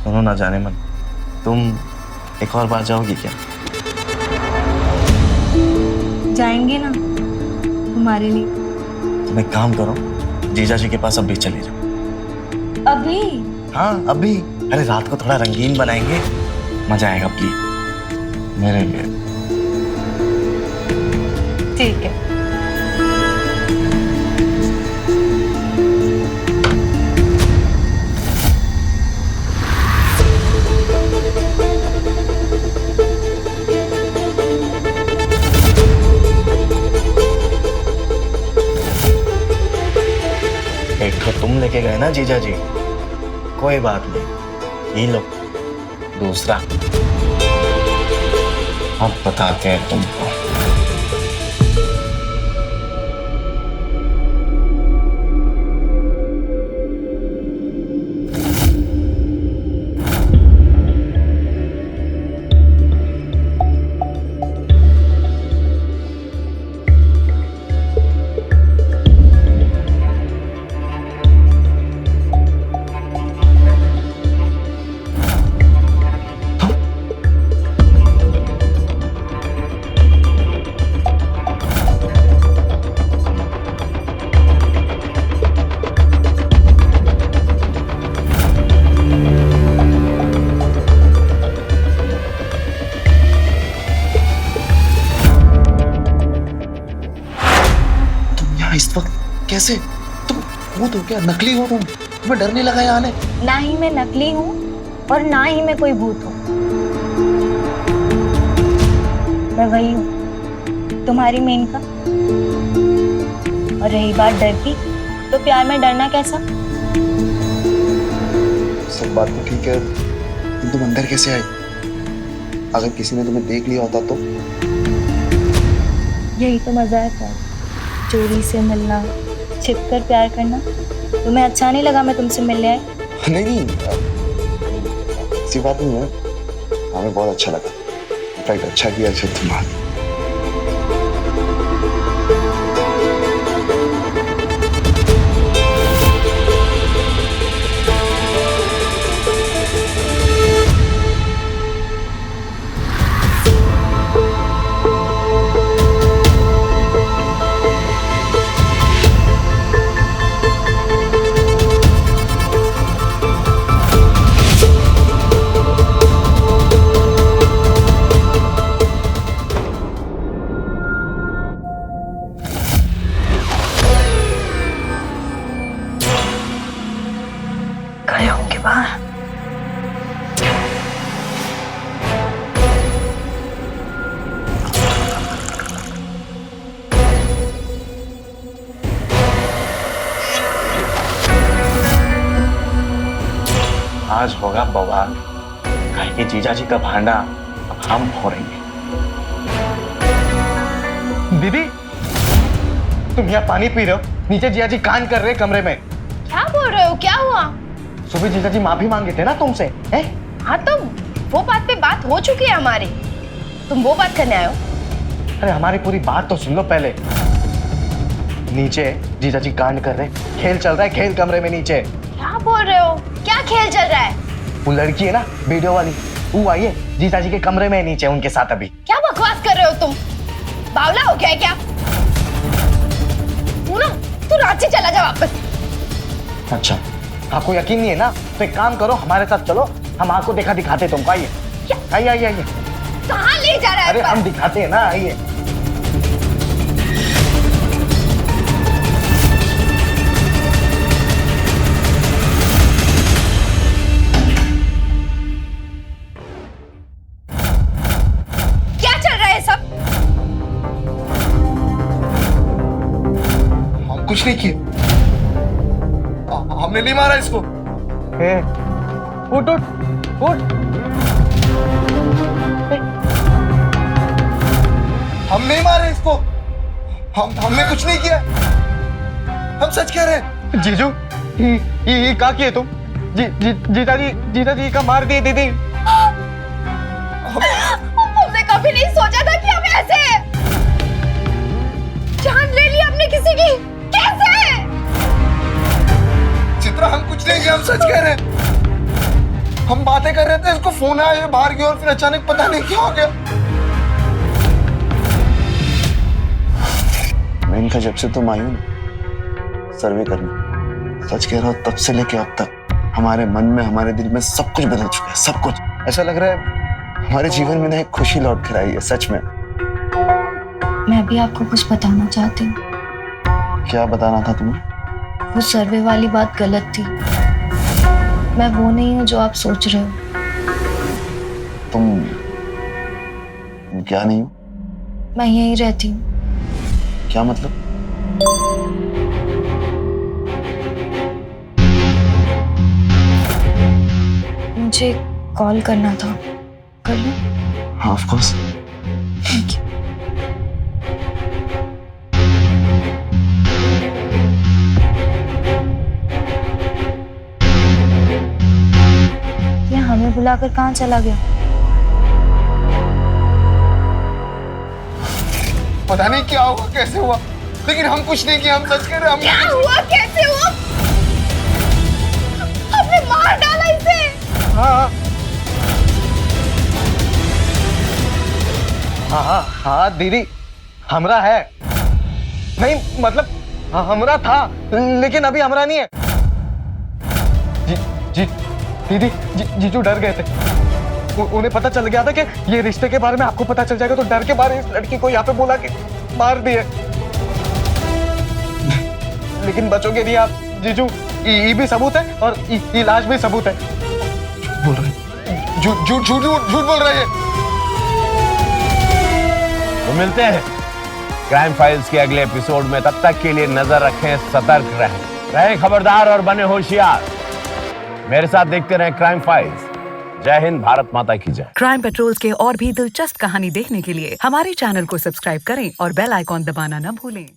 सुनो ना जाने मन, तुम एक और बार जाओगी क्या? जाएंगे ना तुम्हारे लिए। तुम एक काम करो, जीजा जी के पास अभी चले जाओ। अभी? हाँ अभी। अरे रात को थोड़ा रंगीन बनाएंगे, मजा आएगा प्लीज मेरे लिए। ठीक है। एक तो तुम लेके गए ना जीजा जी, कोई बात नहीं, ये लो दूसरा। अब बताते हैं तुमको। इस वक्त कैसे? तुम भूत हो क्या? नकली हो तुम? तुम्हें डर नहीं लगा यहाँ आने? ना ही मैं नकली हूँ और ना ही मैं कोई भूत हूँ। मैं वही हूँ, तुम्हारी मेनका। और रही बात डर की, तो प्यार में डरना कैसा? सब बात तो ठीक है, तुम अंदर कैसे आई? अगर किसी ने तुम्हें देख लिया होता तो? यही तो मजा है प्यार, चोरी से मिलना, छिपकर प्यार करना। तुम्हें अच्छा नहीं लगा मैं तुमसे मिलने आई? नहीं, ऐसी बात नहीं है, हमें बहुत अच्छा लगा। इनफैक्ट अच्छा किया जब तुम आ गई। गए होंगे बाहर। आज होगा बवाल, काहे कि जीजा जी का भांडा अब हम फोड़ेंगे। दीदी, तुम यहाँ पानी पी रहे हो, नीचे जीजा जी कान कर रहे कमरे में। क्या बोल रहे हो? क्या हुआ? सुबह जीजा जी माफी मांगे थे ना तुमसे, हैं? हाँ तो वो बात पे बात हो चुकी है हमारी, तुम वो बात करने आए हो? अरे हमारी पूरी बात तो सुन लो पहले। नीचे जीजा जी कांड कर रहे, खेल चल रहा है, खेल कमरे में नीचे। क्या बोल रहे हो? क्या खेल चल रहा है? वो लड़की है ना वीडियो वाली, वो आई है जीजा जी के कमरे में नीचे उनके साथ अभी। क्या बकवास कर रहे हो तुम? बावला हो गया है क्या? वो हूँ ना, तू रांची चला जा वापस। अच्छा, आपको यकीन नहीं है ना, तो एक काम करो, हमारे साथ चलो, हम आपको देखा दिखाते तुमको। आइए आइए आइए आइए। कहाँ ले जा रहा है? अरे हम दिखाते हैं ना, आइए। क्या चल रहा है सब? हम कुछ नहीं किए, हमने नहीं मारा इसको। उठ उठ उठ। हम नहीं मारे इसको, हमने कुछ नहीं किया, हम सच कह रहे हैं। जीजू, ये क्या किए तुम? जीजा जी का मार दिए दीदी। हमने कभी नहीं सोचा था कि हम ऐसे जान ले ली हमने किसी की। कैसे? चित्रा, हम कुछ नहीं किया, हम सच कह रहे हैं। हम बातें कर रहे थे, इसको फोन आया, ये बाहर गया और फिर अचानक पता नहीं क्या हो गया। मेनका, जब से तुम आई हो ना सर्वे करने, सच कह रहा हूँ, तब से लेके अब तक हमारे मन में, हमारे दिल में सब कुछ बदल चुका है, सब कुछ। ऐसा लग रहा है हमारे जीवन में ना एक खुशी लौट कर आई है, सच में। मैं भी आपको कुछ बताना चाहती हूँ। क्या बताना था तुम्हें? वो सर्वे वाली बात गलत थी। मैं वो नहीं हूँ जो आप सोच रहे हो। तुम क्या नहीं हो? मैं यहीं रहती हूँ। क्या मतलब? मुझे कॉल करना था, कर लूं? हाँ, ऑफ कोर्स। Thank you. ये हमें बुलाकर कहाँ चला गया? पता नहीं क्या हुआ, कैसे हुआ, लेकिन हम कुछ नहीं किया, हम सच कह रहे हैं। क्या हुआ? कैसे हुआ? हमने मार डाला इसे। हाँ हाँ हाँ हाँ दीदी, हमरा है। नहीं मतलब हमरा था, लेकिन अभी हमरा नहीं है। दीदी, जीजू डर गए थे। उन्हें पता चल गया था कि ये रिश्ते के बारे में आपको पता चल जाएगा, तो डर के बारे इस लड़की को यहाँ पे बोला कि मार दिए। लेकिन बचोगे नहीं आप जीजू, ये भी सबूत है और इलाज भी सबूत है। बोल रहे, झूठ बोल रहे हैं। तो मिलते हैं क्राइम फाइल्स के अगले एपिसोड में। तब तक के लिए नजर रखें, सतर्क रहें खबरदार और बने होशियार। मेरे साथ देखते रहें क्राइम फाइल्स। जय हिंद, भारत माता की जय। क्राइम पेट्रोल्स के और भी दिलचस्प कहानी देखने के लिए हमारे चैनल को सब्सक्राइब करें और बेल आइकॉन दबाना न भूलें।